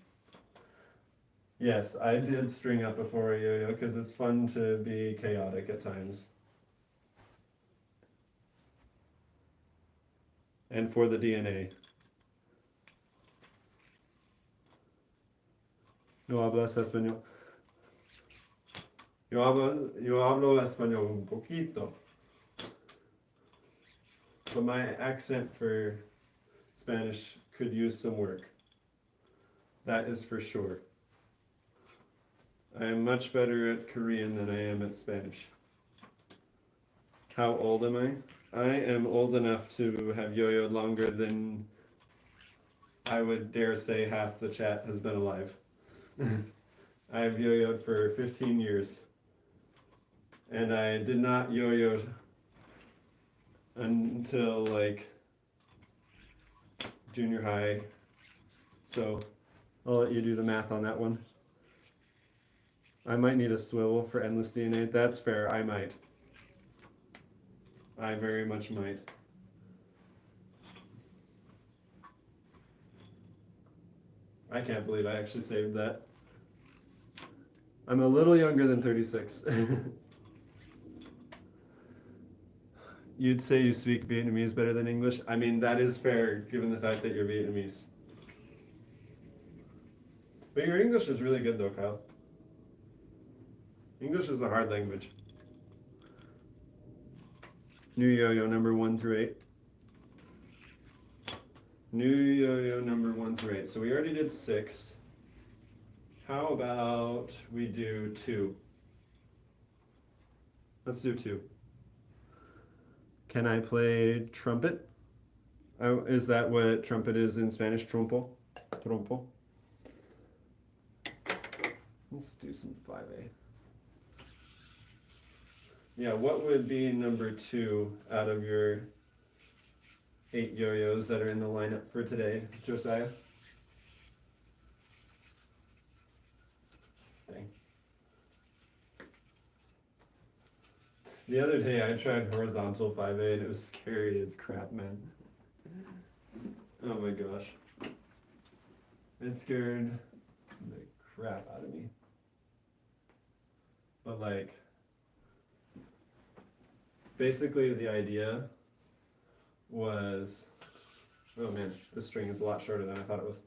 A: Yes, I did string up a 4A yo-yo because it's fun to be chaotic at times. And for the DNA. No hablas español. Yo hablo español un poquito. But my accent for Spanish could use some work. That is for sure. I am much better at Korean than I am at Spanish. How old am I? I am old enough to have yo-yoed longer than I would dare say half the chat has been alive. I have yo-yoed for 15 years. And I did not yo-yo until like junior high. So I'll let you do the math on that one. I might need a swivel for endless DNA. That's fair, I might. I very much might. I can't believe I actually saved that. I'm a little younger than 36. You'd say you speak Vietnamese better than English? I mean, that is fair, given the fact that you're Vietnamese. But your English is really good though, Kyle. English is a hard language. New yo-yo number 1 through 8. New yo-yo number 1 through 8. So we already did 6. How about we do 2? Let's do 2. Can I play trumpet? Oh, is that what trumpet is in Spanish? Trompo? Trompo? Let's do some 5A. Yeah, what would be number 2 out of your 8 yo-yos that are in the lineup for today, Josiah? Dang. The other day I tried horizontal 5A and it was scary as crap, man. Oh my gosh. It scared the crap out of me. But like, basically the idea was, oh man, this string is a lot shorter than I thought it was.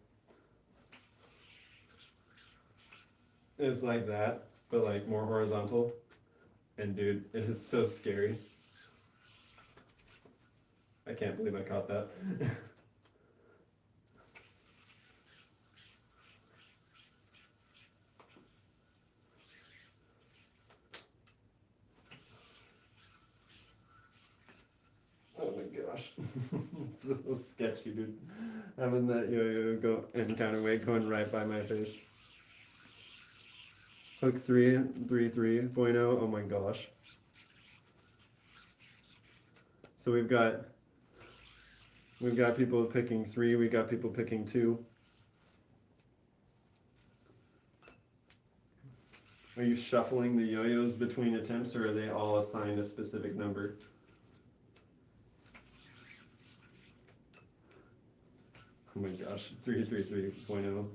A: It's like that, but like more horizontal. And dude, it is so scary. I can't believe I caught that. Oh my gosh. It's so sketchy, dude. Having that yo-yo go in counterweight going right by my face. Hook 3.0. Oh my gosh. So we've got people picking 3, we got people picking 2. Are you shuffling the yo-yos between attempts, or are they all assigned a specific number? Oh my gosh, 3.0.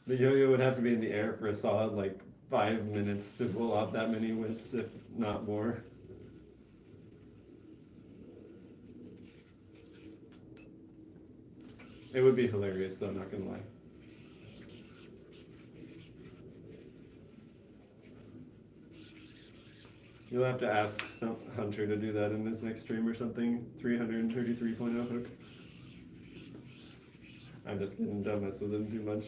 A: The yo-yo would have to be in the air for a solid like 5 minutes to pull off that many whips, if not more. It would be hilarious though, not gonna lie. You'll have to ask some Hunter to do that in his next stream or something. 333.0 hook. I'm just kidding, don't mess with him too much.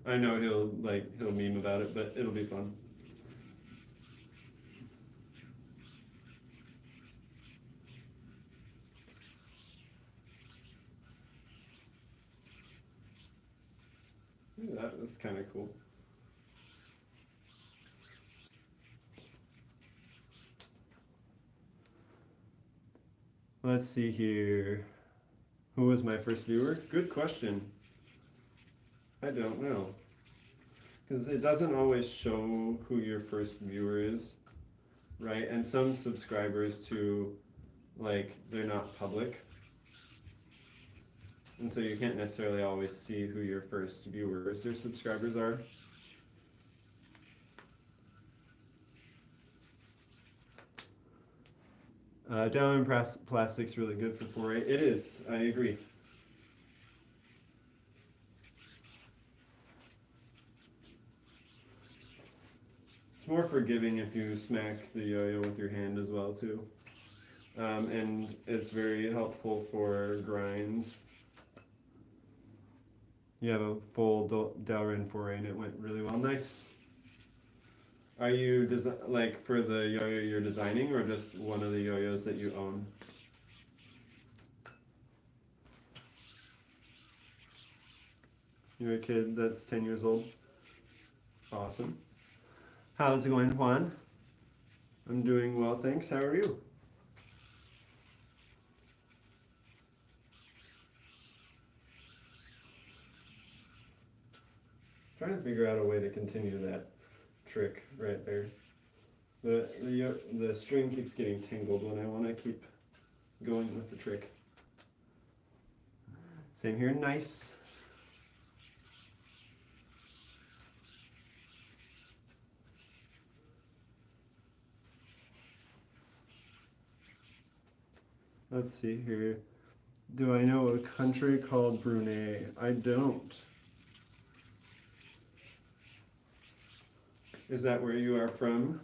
A: I know he'll meme about it, but it'll be fun. Ooh, that was kind of cool. Let's see here. Who was my first viewer? Good question. I don't know. Because it doesn't always show who your first viewer is, right? And some subscribers too, like, they're not public. And so you can't necessarily always see who your first viewers or subscribers are. Down in plastic's really good for 4A. It is, I agree. It's more forgiving if you smack the yo-yo with your hand as well too. And it's very helpful for grinds. You have a full Delrin 4A and it went really well. Nice. Are you like for the yo-yo you're designing, or just one of the yo-yos that you own? You're a kid that's 10 years old? Awesome. How's it going, Juan? I'm doing well, thanks. How are you? Trying to figure out a way to continue that trick right there. The string keeps getting tangled when I want to keep going with the trick. Same here, nice. Let's see here. Do I know a country called Brunei? I don't. Is that where you are from?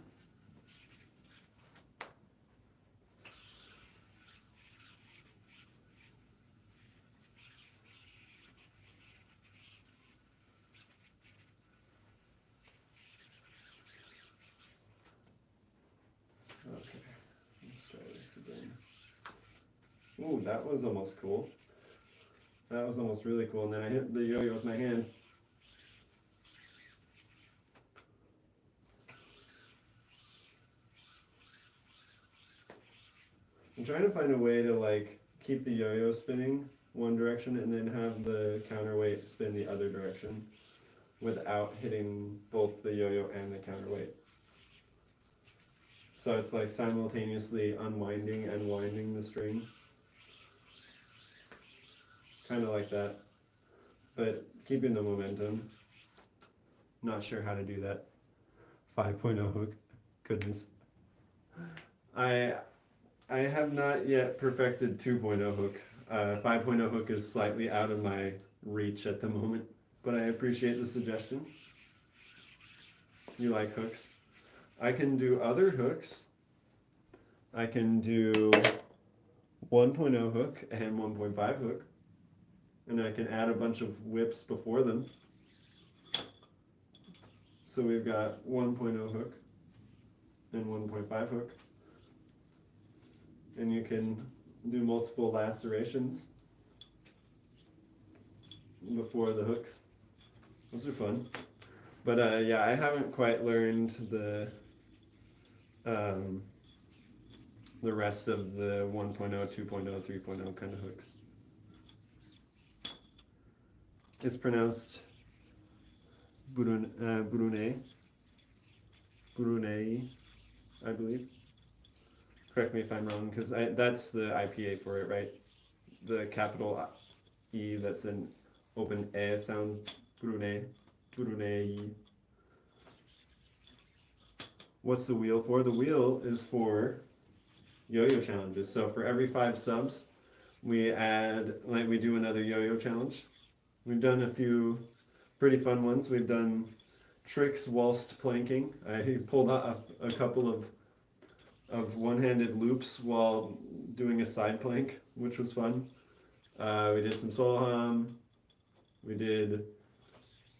A: Okay, let's try this again. Ooh, that was almost cool. That was almost really cool, and then I hit the yo-yo with my hand. I'm trying to find a way to like keep the yo-yo spinning one direction and then have the counterweight spin the other direction without hitting both the yo-yo and the counterweight. So it's like simultaneously unwinding and winding the string. Kind of like that, but keeping the momentum. Not sure how to do that. 5.0 hook, goodness. I have not yet perfected 2.0 hook. 5.0 hook is slightly out of my reach at the moment, but I appreciate the suggestion. You like hooks? I can do other hooks. I can do 1.0 hook and 1.5 hook, and I can add a bunch of whips before them. So we've got 1.0 hook and 1.5 hook. And you can do multiple lacerations before the hooks. Those are fun. But yeah, I haven't quite learned the rest of the 1.0, 2.0, 3.0 kind of hooks. It's pronounced Brunei, I believe. Correct me if I'm wrong, because that's the IPA for it, right? The capital E that's an open A sound. Brunei. What's the wheel for? The wheel is for yo-yo challenges. So for every 5 subs, we do another yo-yo challenge. We've done a few pretty fun ones. We've done tricks whilst planking. I pulled out a couple of one-handed loops while doing a side plank, which was fun. We did some solo hum. We did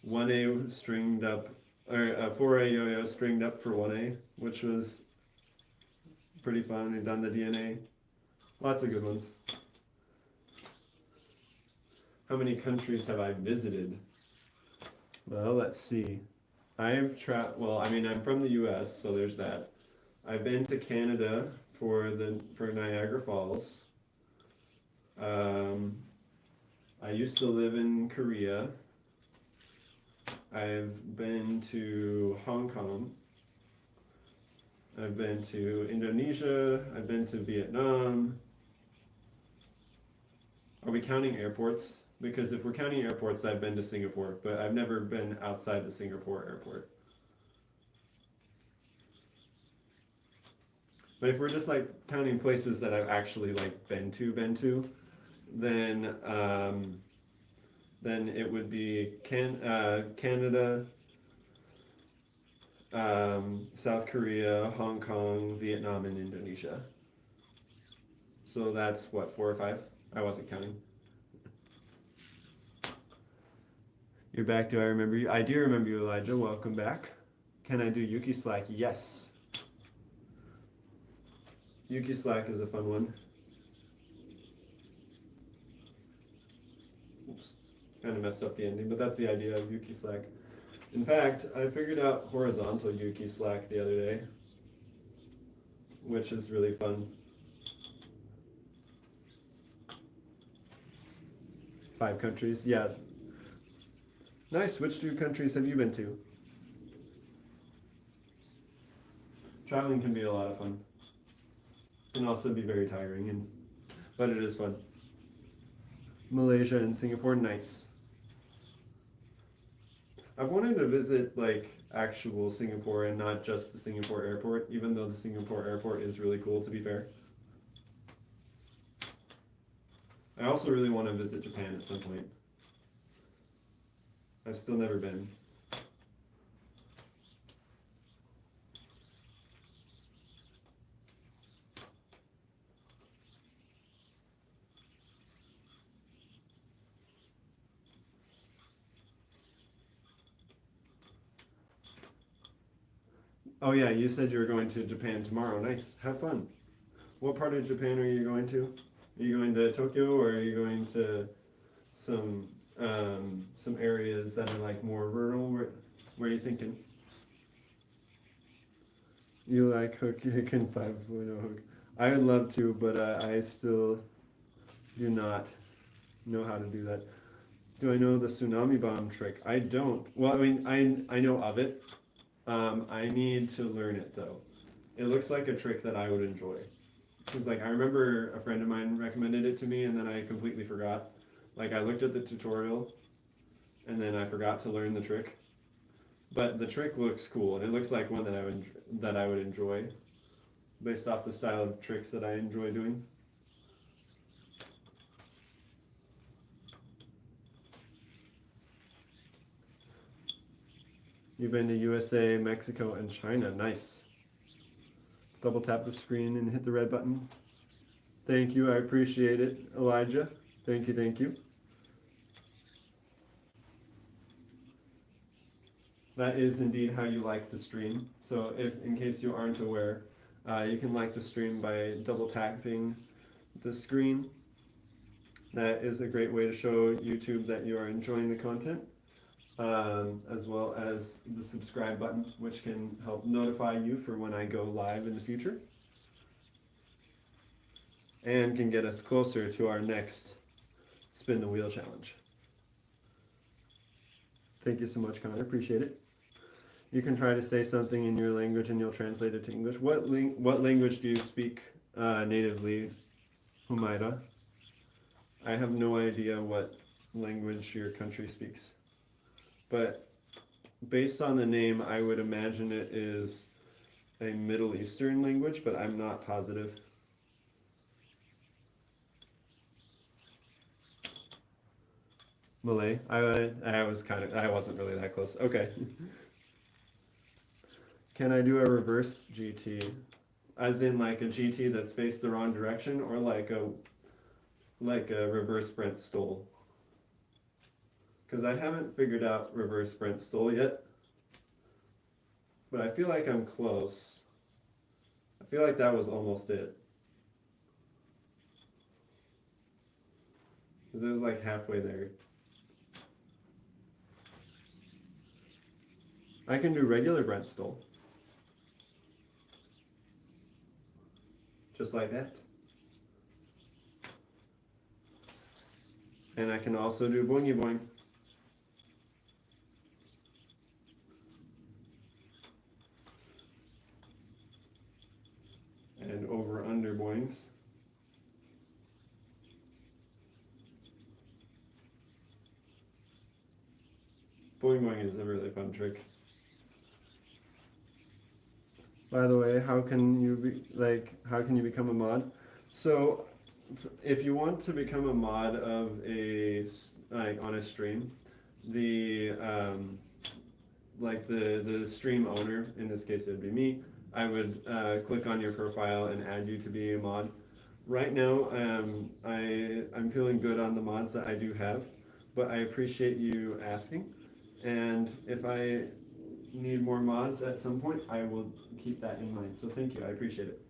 A: 1A stringed up, or a 4A yo-yo stringed up for 1A, which was pretty fun. We've done the DNA. Lots of good ones. How many countries have I visited? Well, let's see. I'm from the US, so there's that. I've been to Canada for Niagara Falls. I used to live in Korea. I've been to Hong Kong. I've been to Indonesia. I've been to Vietnam. Are we counting airports? Because if we're counting airports, I've been to Singapore, but I've never been outside the Singapore airport. But if we're just like counting places that I've actually like been to, then it would be Canada, South Korea, Hong Kong, Vietnam, and Indonesia. So that's what, 4 or 5? I wasn't counting. You're back. Do I remember you? I do remember you, Elijah. Welcome back. Can I do Yuki Slack? Yes. Yuki Slack is a fun one. Oops. Kind of messed up the ending, but that's the idea of Yuki Slack. In fact, I figured out horizontal Yuki Slack the other day, which is really fun. 5 countries, yeah. Nice. Which 2 countries have you been to? Traveling can be a lot of fun. Can also be very tiring, but it is fun. Malaysia and Singapore, nice. I've wanted to visit like actual Singapore and not just the Singapore airport, even though the Singapore airport is really cool, to be fair. I also really want to visit Japan at some point. I've still never been. Oh yeah, you said you were going to Japan tomorrow. Nice. Have fun. What part of Japan are you going to? Are you going to Tokyo, or are you going to some areas that are like more rural? Where are you thinking? You like hook? You can 5.0 hook. I would love to, but I still do not know how to do that. Do I know the tsunami bomb trick? I don't. Well, I mean, I know of it. I need to learn it though. It looks like a trick that I would enjoy. Because like I remember a friend of mine recommended it to me, and then I completely forgot. Like I looked at the tutorial, and then I forgot to learn the trick. But the trick looks cool, and it looks like one that I would enjoy, based off the style of tricks that I enjoy doing. You've been to USA, Mexico, and China. Nice. Double tap the screen and hit the red button. Thank you. I appreciate it, Elijah. Thank you. Thank you. That is indeed how you like the stream. So if, in case you aren't aware, you can like the stream by double tapping the screen. That is a great way to show YouTube that you are enjoying the content, as well as the subscribe button, which can help notify you for when I go live in the future, and can get us closer to our next Spin the Wheel challenge. Thank you so much, Connor. Appreciate it. You can try to say something in your language and you'll translate it to English. What language do you speak natively, Humaira? I have no idea what language your country speaks. But based on the name, I would imagine it is a Middle Eastern language, but I'm not positive. Malay? I wasn't really that close. Okay. Can I do a reversed GT? As in like a GT that's faced the wrong direction, or like a reverse Brent Stoll? Because I haven't figured out reverse Brent Stoll yet. But I feel like I'm close. I feel like that was almost it. Because it was like halfway there. I can do regular Brent Stoll. Just like that. And I can also do boingy boing. And over under boings. Boing boing is a really fun trick. By the way, how can you become a mod? So if you want to become a mod of on a stream, the the stream owner, in this case it would be me, I would click on your profile and add you to be a mod. Right now, I'm feeling good on the mods that I do have, but I appreciate you asking, and if I need more mods at some point, I will keep that in mind. So thank you, I appreciate it.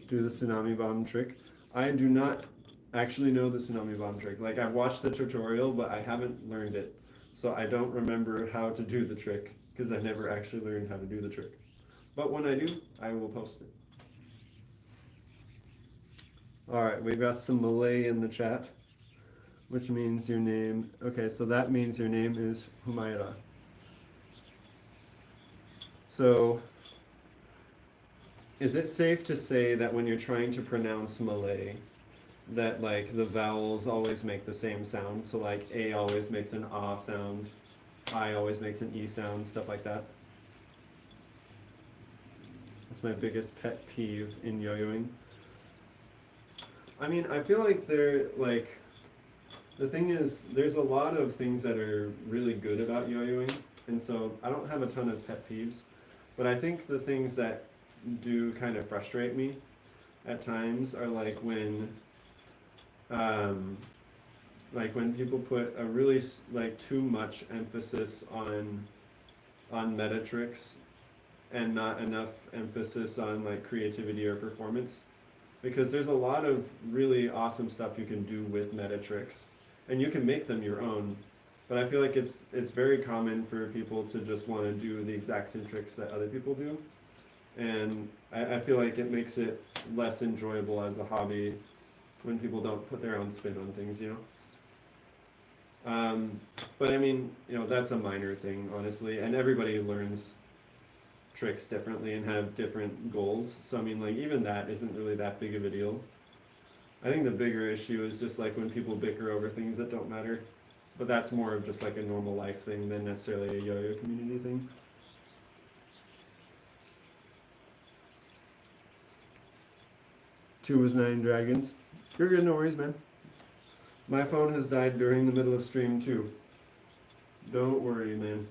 A: Do the tsunami bomb trick. I do not actually know the tsunami bomb trick. Like I've watched the tutorial, but I haven't learned it. So I don't remember how to do the trick because I never actually learned how to do the trick. But when I do, I will post it. Alright, we've got some Malay in the chat, which means your name. Okay, so that means your name is Humaira. So, is it safe to say that when you're trying to pronounce Malay, that like the vowels always make the same sound? So like A always makes an ah sound, I always makes an E sound, stuff like that. That's my biggest pet peeve in yo-yoing. I mean, I feel like the thing is, there's a lot of things that are really good about yo-yoing, and so I don't have a ton of pet peeves, but I think the things that do kind of frustrate me at times are like when people put a really too much emphasis on meta tricks and not enough emphasis on like creativity or performance, because there's a lot of really awesome stuff you can do with meta tricks, and you can make them your own. But I feel like it's very common for people to just want to do the exact same tricks that other people do. And I feel like it makes it less enjoyable as a hobby when people don't put their own spin on things, you know? But I mean, you know, that's a minor thing, honestly. And everybody learns tricks differently and have different goals. So I mean, like, even that isn't really that big of a deal. I think the bigger issue is just like when people bicker over things that don't matter. But that's more of just like a normal life thing than necessarily a yo-yo community thing. Two was 9 dragons. You're good, no worries, man. My phone has died during the middle of stream too. Don't worry, man.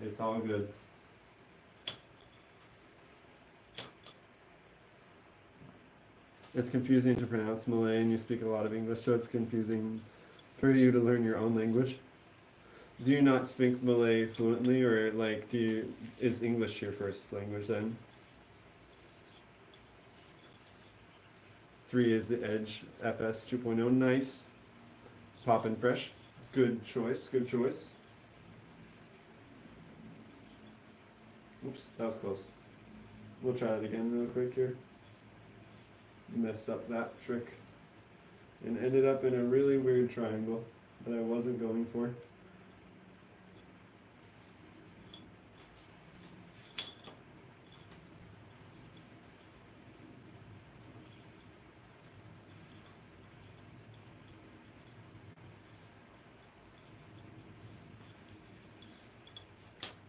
A: It's all good. It's confusing to pronounce Malay and you speak a lot of English, so it's confusing for you to learn your own language. Do you not speak Malay fluently, or like is English your first language then? 3 is the Edge FS 2.0. Nice. Poppin' fresh. Good choice, good choice. Oops, that was close. We'll try it again real quick here. Messed up that trick and ended up in a really weird triangle that I wasn't going for.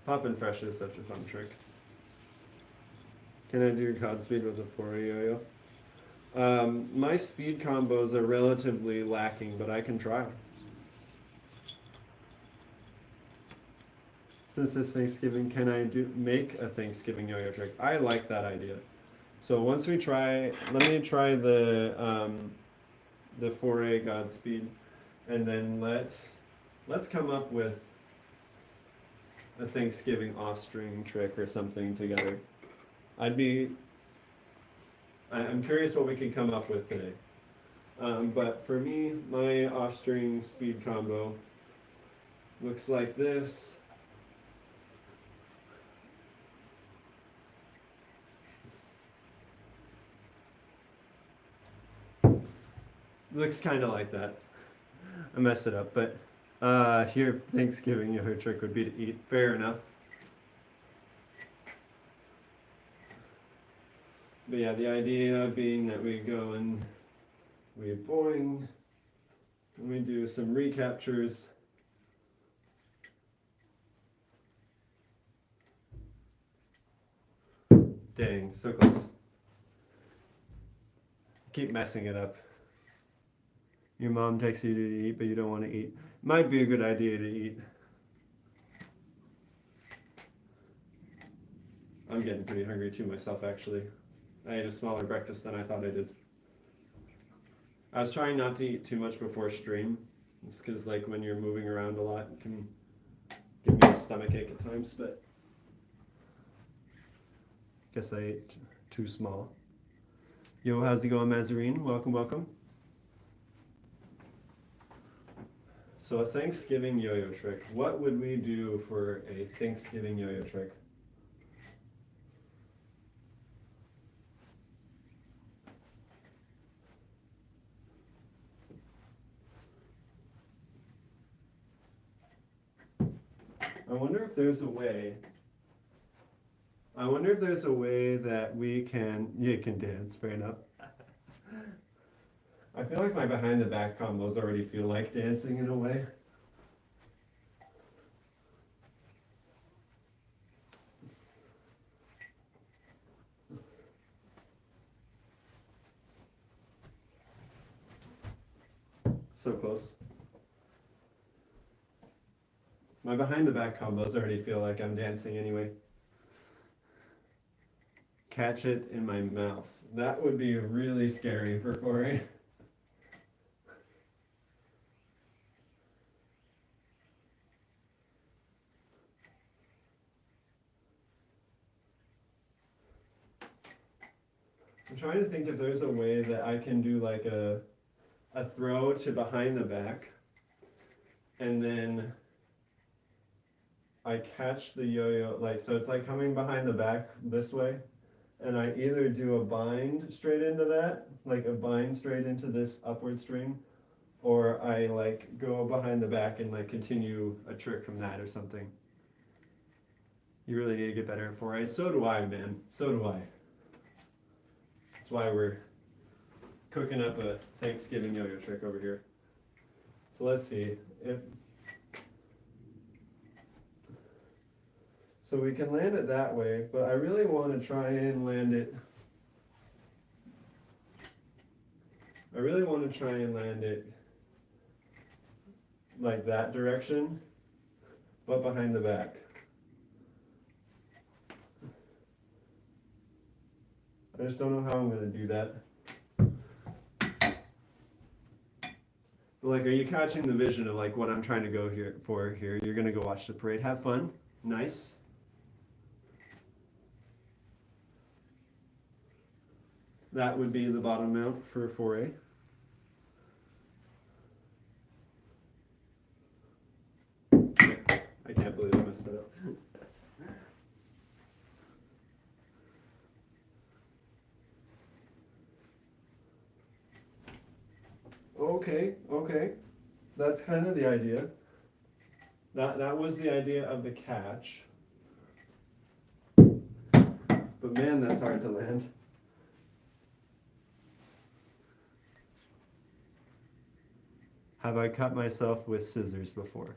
A: Poppin' fresh is such a fun trick. Can I do Godspeed with a 4 yo-yo? My speed combos are relatively lacking, but I can try. Since it's Thanksgiving, can I make a Thanksgiving yo-yo trick? I like that idea. So once we try, let me try the 4A Godspeed, and then let's come up with a Thanksgiving off-string trick or something together. I'm curious what we could come up with today. But for me, my off-string speed combo looks like this. Looks kind of like that. I messed it up, but here Thanksgiving yo-yo trick would be to eat. Fair enough. But yeah, the idea being that we go and we boing, and we do some recaptures. Dang, so close. Keep messing it up. Your mom takes you to eat, but you don't want to eat. Might be a good idea to eat. I'm getting pretty hungry too myself, actually. I ate a smaller breakfast than I thought I did. I was trying not to eat too much before stream, just because like when you're moving around a lot, it can give me a stomachache at times, but guess I ate too small. Yo, how's it going, Mazarine? Welcome, welcome. So a Thanksgiving yo-yo trick. What would we do for a Thanksgiving yo-yo trick? I wonder if there's a way that we can, you can dance, fair enough. I feel like my behind the back combos already feel like dancing in a way. So close. My behind the back combos already feel like I'm dancing anyway. Catch it in my mouth. That would be really scary for Corey. I'm trying to think if there's a way that I can do like a throw to behind the back and then I catch the yo-yo, like, so it's like coming behind the back this way, and I either do a bind straight into that, like a bind straight into this upward string, or I like go behind the back and like continue a trick from that or something. You really need to get better at 4A. So do I, man. So do I. That's why we're cooking up a Thanksgiving yo-yo trick over here. So let's see if. So we can land it that way, but I really want to try and land it. I really want to try and land it like that direction, but behind the back. I just don't know how I'm going to do that. But like, are you catching the vision of like what I'm trying to go here for here? You're going to go watch the parade. Have fun. Nice. That would be the bottom mount for 4A. I can't believe I messed that up. Okay. That's kind of the idea. That was the idea of the catch. But man, that's hard to land. Have I cut myself with scissors before?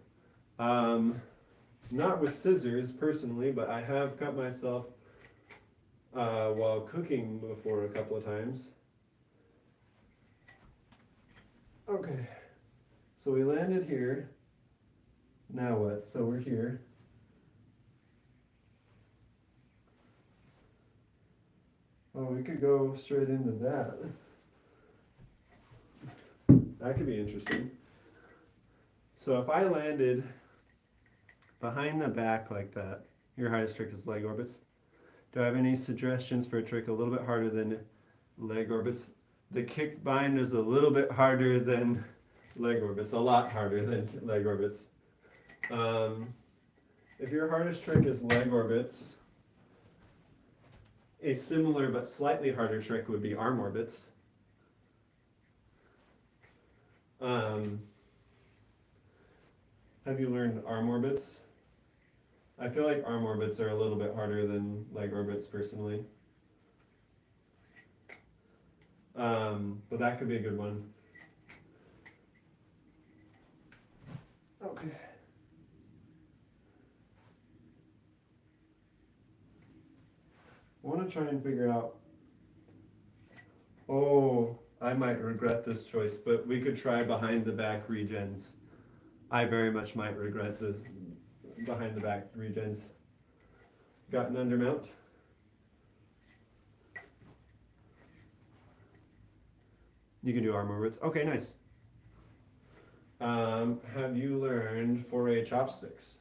A: Not with scissors personally, but I have cut myself while cooking before a couple of times. Okay, so we landed here. Now what? So we're here. Oh, we could go straight into that. That could be interesting. So if I landed behind the back like that, your hardest trick is leg orbits. Do I have any suggestions for a trick a little bit harder than leg orbits? The kick bind is a little bit harder than leg orbits, a lot harder than leg orbits. If your hardest trick is leg orbits, a similar but slightly harder trick would be arm orbits. Have you learned arm orbits? I feel like arm orbits are a little bit harder than leg orbits personally. But that could be a good one. Okay. I want to try and figure out. Oh, I might regret this choice, but we could try behind the back regens. I very much might regret the behind the back regens. Got an undermount. You can do arm orbits. Okay, nice. Have you learned 4A chopsticks?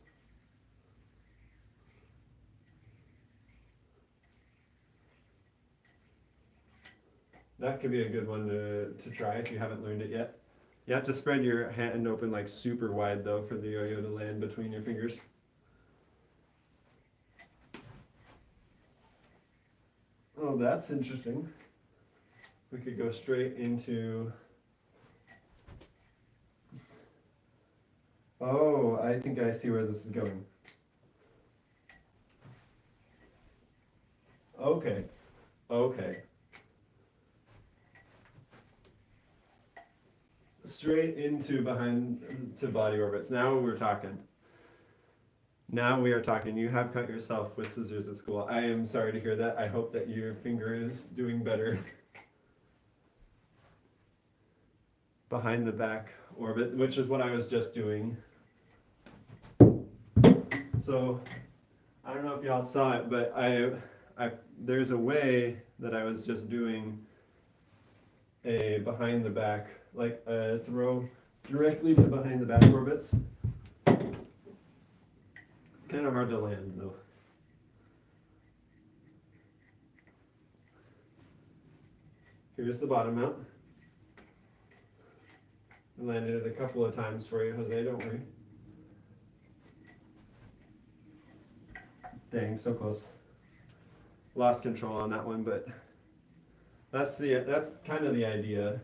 A: That could be a good one to try if you haven't learned it yet. You have to spread your hand open like super wide though for the yo-yo to land between your fingers. Oh, that's interesting. We could go straight into... Oh, I think I see where this is going. Okay. Straight into behind to body orbits. Now we're talking. Now we are talking. You have cut yourself with scissors at school. I am sorry to hear that. I hope that your finger is doing better. Behind the back orbit, which is what I was just doing. So, I don't know if y'all saw it, but there's a way that I was just doing a behind the back, like a throw directly to behind the back orbits. It's kind of hard to land though. Here's the bottom mount. I landed it a couple of times for you, Jose, don't worry. Dang, so close. Lost control on that one, but that's kind of the idea.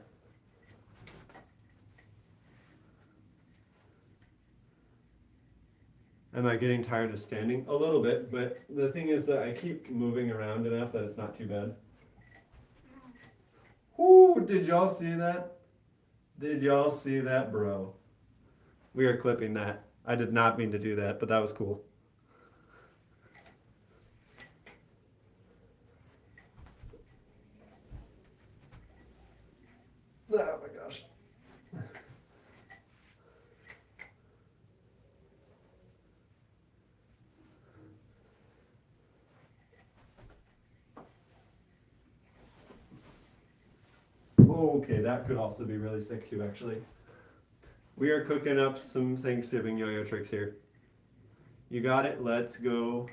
A: Am I getting tired of standing? A little bit, but the thing is that I keep moving around enough that it's not too bad. Whoo, did y'all see that? Did y'all see that, bro? We are clipping that. I did not mean to do that, but that was cool. Oh my gosh. Okay, that could also be really sick too, actually. We are cooking up some Thanksgiving yo-yo tricks here. You got it, let's go.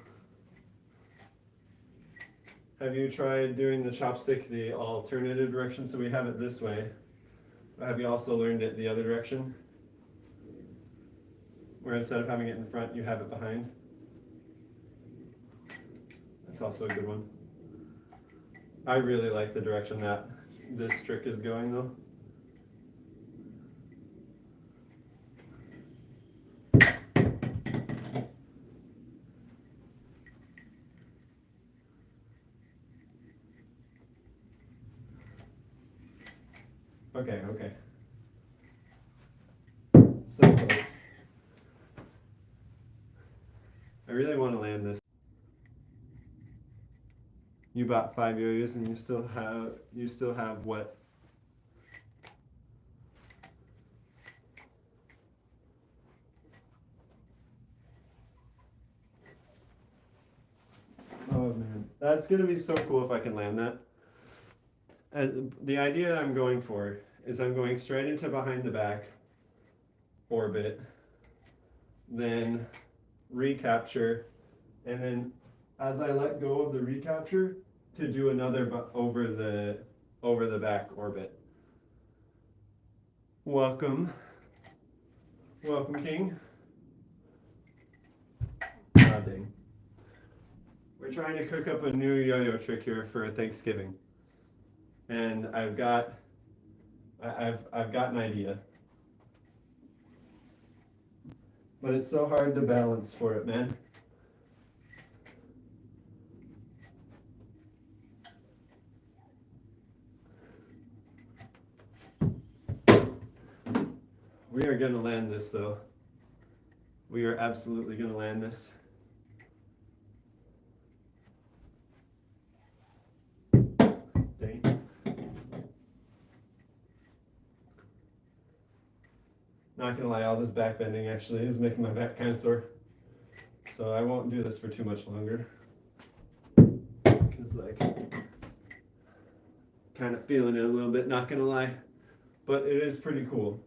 A: Have you tried doing the chopstick the alternative direction? So we have it this way. Have you also learned it the other direction? Where instead of having it in front, you have it behind? That's also a good one. I really like the direction that this trick is going though. Okay, okay. So close. I really want to land this. You bought 5 yo-yos and you still have what? Oh man, that's gonna be so cool if I can land that. The idea I'm going for is I'm going straight into behind the back orbit, then recapture, and then as I let go of the recapture to do another over the back orbit. Welcome, King. Ah, dang. We're trying to cook up a new yo-yo trick here for Thanksgiving, and I've got an idea, but it's so hard to balance for it, man. We are gonna land this though. We are absolutely gonna land this. Dang. Not gonna lie, all this back bending actually is making my back kind of sore. So I won't do this for too much longer. Cause like, kind of feeling it a little bit, not gonna lie. But it is pretty cool.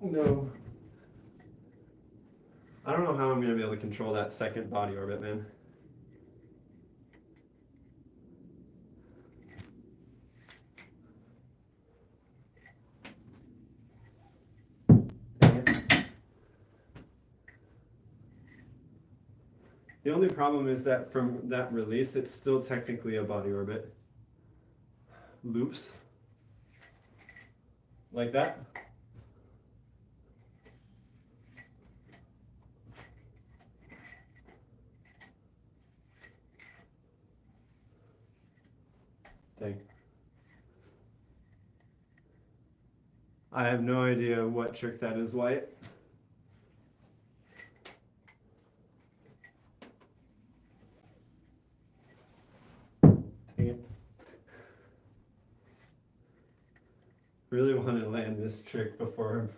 A: No. I don't know how I'm gonna be able to control that second body orbit, man. The only problem is that from that release, it's still technically a body orbit. Loops. Like that. Dang. I have no idea what trick that is, Wyatt. Really want to land this trick before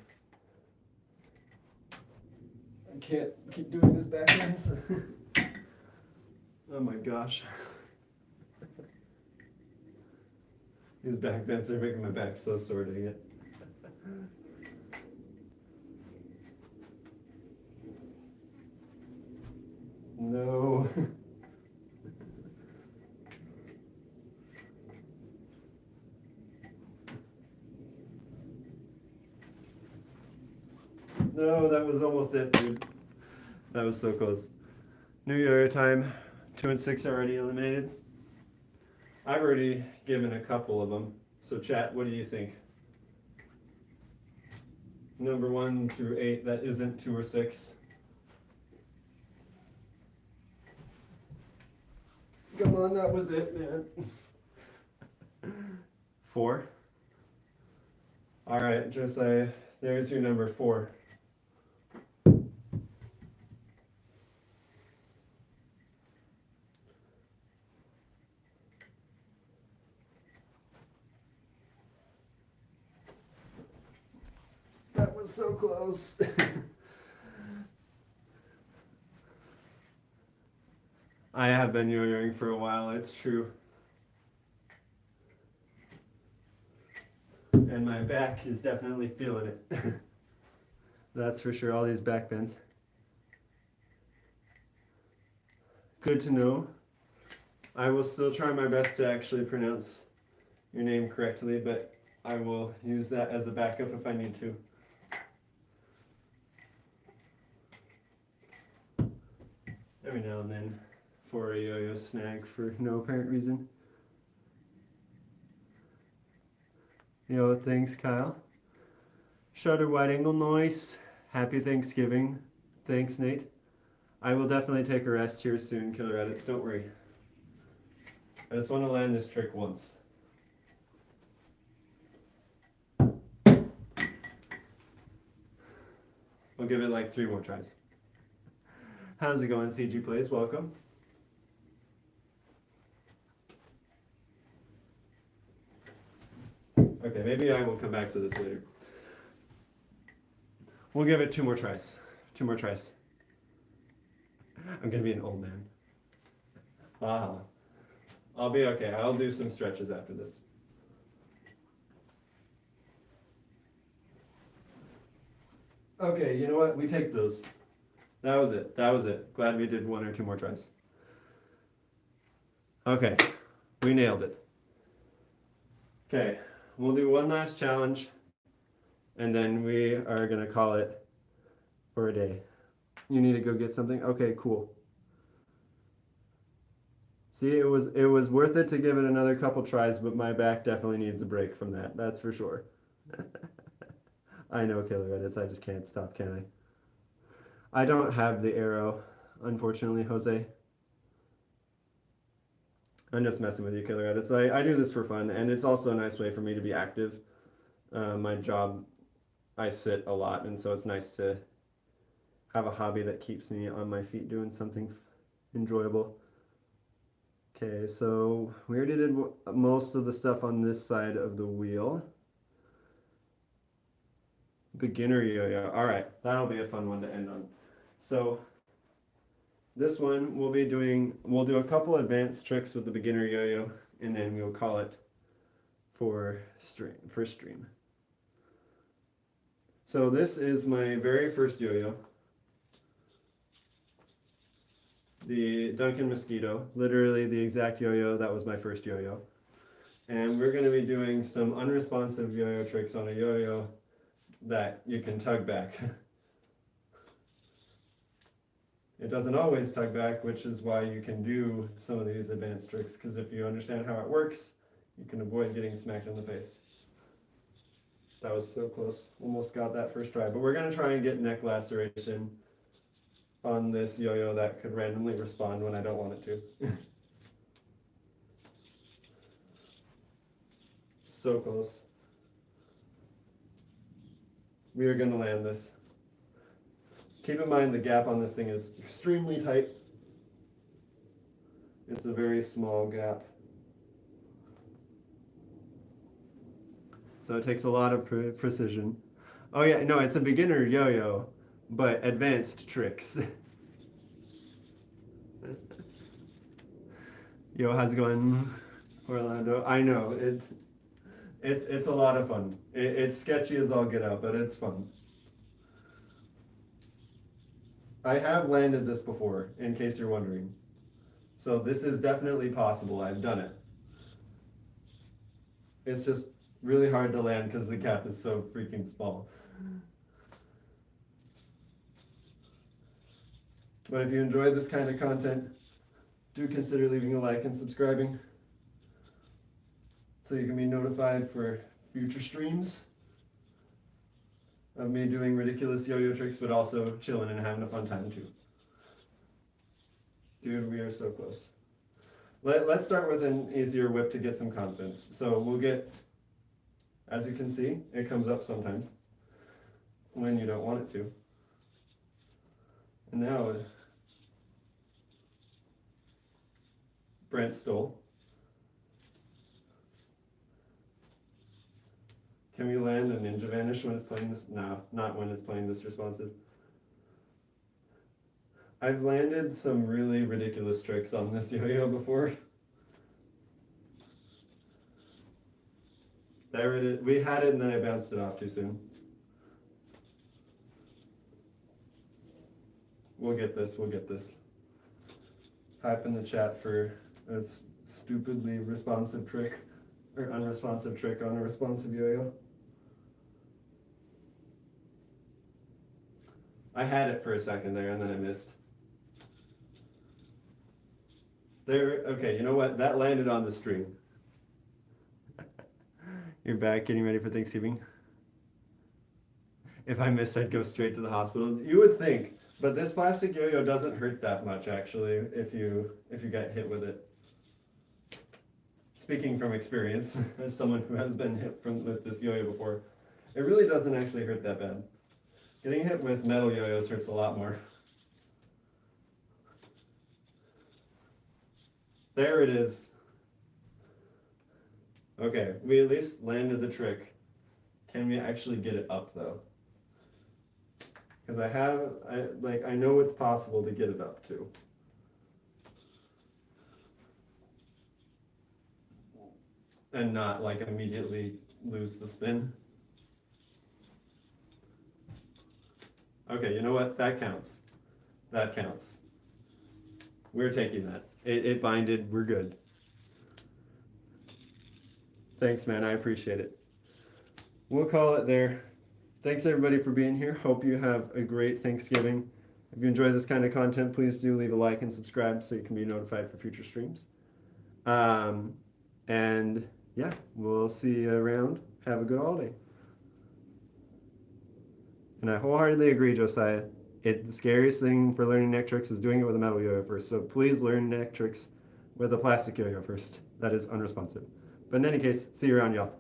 A: I can't keep doing this backwards. Oh my gosh. These back bends are making my back so sore, dang it. No. No, that was almost it, dude. That was so close. New yo-yo time. 2 and 6 are already eliminated. I've already given a couple of them. So chat, what do you think? Number 1 through 8, that isn't 2 or 6. Come on, that was it, man. 4. All right, Josiah, there's your number 4. That was so close. I have been yo-yoing for a while, it's true. And my back is definitely feeling it. That's for sure, all these back bends. Good to know. I will still try my best to actually pronounce your name correctly, but I will use that as a backup if I need to. Every now and then for a yo-yo snag for no apparent reason. Yo, thanks, Kyle. Shutter wide angle noise. Happy Thanksgiving. Thanks, Nate. I will definitely take a rest here soon, Killer Edits. Don't worry. I just want to land this trick once. We'll give it like 3 more tries. How's it going, CG Plays? Welcome. Okay, maybe I will come back to this later. We'll give it 2 more tries. 2 more tries. I'm gonna be an old man. I'll be okay. I'll do some stretches after this. Okay, you know what? We take those. That was it. That was it. Glad we did 1 or 2 more tries. Okay, we nailed it. Okay, we'll do one last challenge, and then we are gonna call it for a day. You need to go get something? Okay, cool. See, it was worth it to give it another couple tries, but my back definitely needs a break from that. That's for sure. I know, Killer Edits. I just can't stop, can I? I don't have the arrow, unfortunately, Jose. I'm just messing with you, Killer Edits. I do this for fun, and it's also a nice way for me to be active. My job, I sit a lot, and so it's nice to have a hobby that keeps me on my feet doing something enjoyable. Okay, so we already did most of the stuff on this side of the wheel. Beginner yo-yo. All right, that'll be a fun one to end on. So this one we'll do a couple advanced tricks with the beginner yo-yo, and then we'll call it for first stream. So this is my very first yo-yo. The Duncan Mosquito, literally the exact yo-yo that was my first yo-yo. And we're going to be doing some unresponsive yo-yo tricks on a yo-yo that you can tug back. It doesn't always tug back, which is why you can do some of these advanced tricks, because if you understand how it works, you can avoid getting smacked in the face. That was so close. Almost got that first try. But we're going to try and get neck laceration on this yo-yo that could randomly respond when I don't want it to. So close. We are going to land this. Keep in mind the gap on this thing is extremely tight. It's a very small gap. So it takes a lot of precision. Oh yeah, no, it's a beginner yo-yo, but advanced tricks. Yo, how's it going, Orlando? I know, it's a lot of fun. It's sketchy as all get out, but it's fun. I have landed this before, in case you're wondering. So this is definitely possible. I've done it. It's just really hard to land because the gap is so freaking small. But if you enjoyed this kind of content, do consider leaving a like and subscribing so you can be notified for future streams of me doing ridiculous yo-yo tricks, but also chilling and having a fun time too. Dude, we are so close. Let's start with an easier whip to get some confidence. So we'll get, as you can see, it comes up sometimes when you don't want it to. And now, Brent Stoll. Can we land a Ninja Vanish when it's playing this? No, not when it's playing this responsive. I've landed some really ridiculous tricks on this yo-yo before. There it is. We had it and then I bounced it off too soon. We'll get this, we'll get this. Type in the chat for a stupidly responsive trick or unresponsive trick on a responsive yo-yo. I had it for a second there and then I missed. There, okay, you know what? That landed on the string. You're back, getting ready for Thanksgiving? If I missed, I'd go straight to the hospital. You would think, but this plastic yo-yo doesn't hurt that much actually if you get hit with it. Speaking from experience, as someone who has been hit with this yo-yo before, it really doesn't actually hurt that bad. Getting hit with metal yo-yos hurts a lot more. There it is. Okay, we at least landed the trick. Can we actually get it up though? Because I know it's possible to get it up too. And not like immediately lose the spin. Okay, you know what? That counts. That counts. We're taking that. It binded, we're good. Thanks, man, I appreciate it. We'll call it there. Thanks everybody for being here. Hope you have a great Thanksgiving. If you enjoy this kind of content, please do leave a like and subscribe so you can be notified for future streams. And yeah, we'll see you around. Have a good holiday. And I wholeheartedly agree, Josiah. The scariest thing for learning neck tricks is doing it with a metal yo-yo first. So please learn neck tricks with a plastic yo-yo first. That is unresponsive. But in any case, see you around, y'all.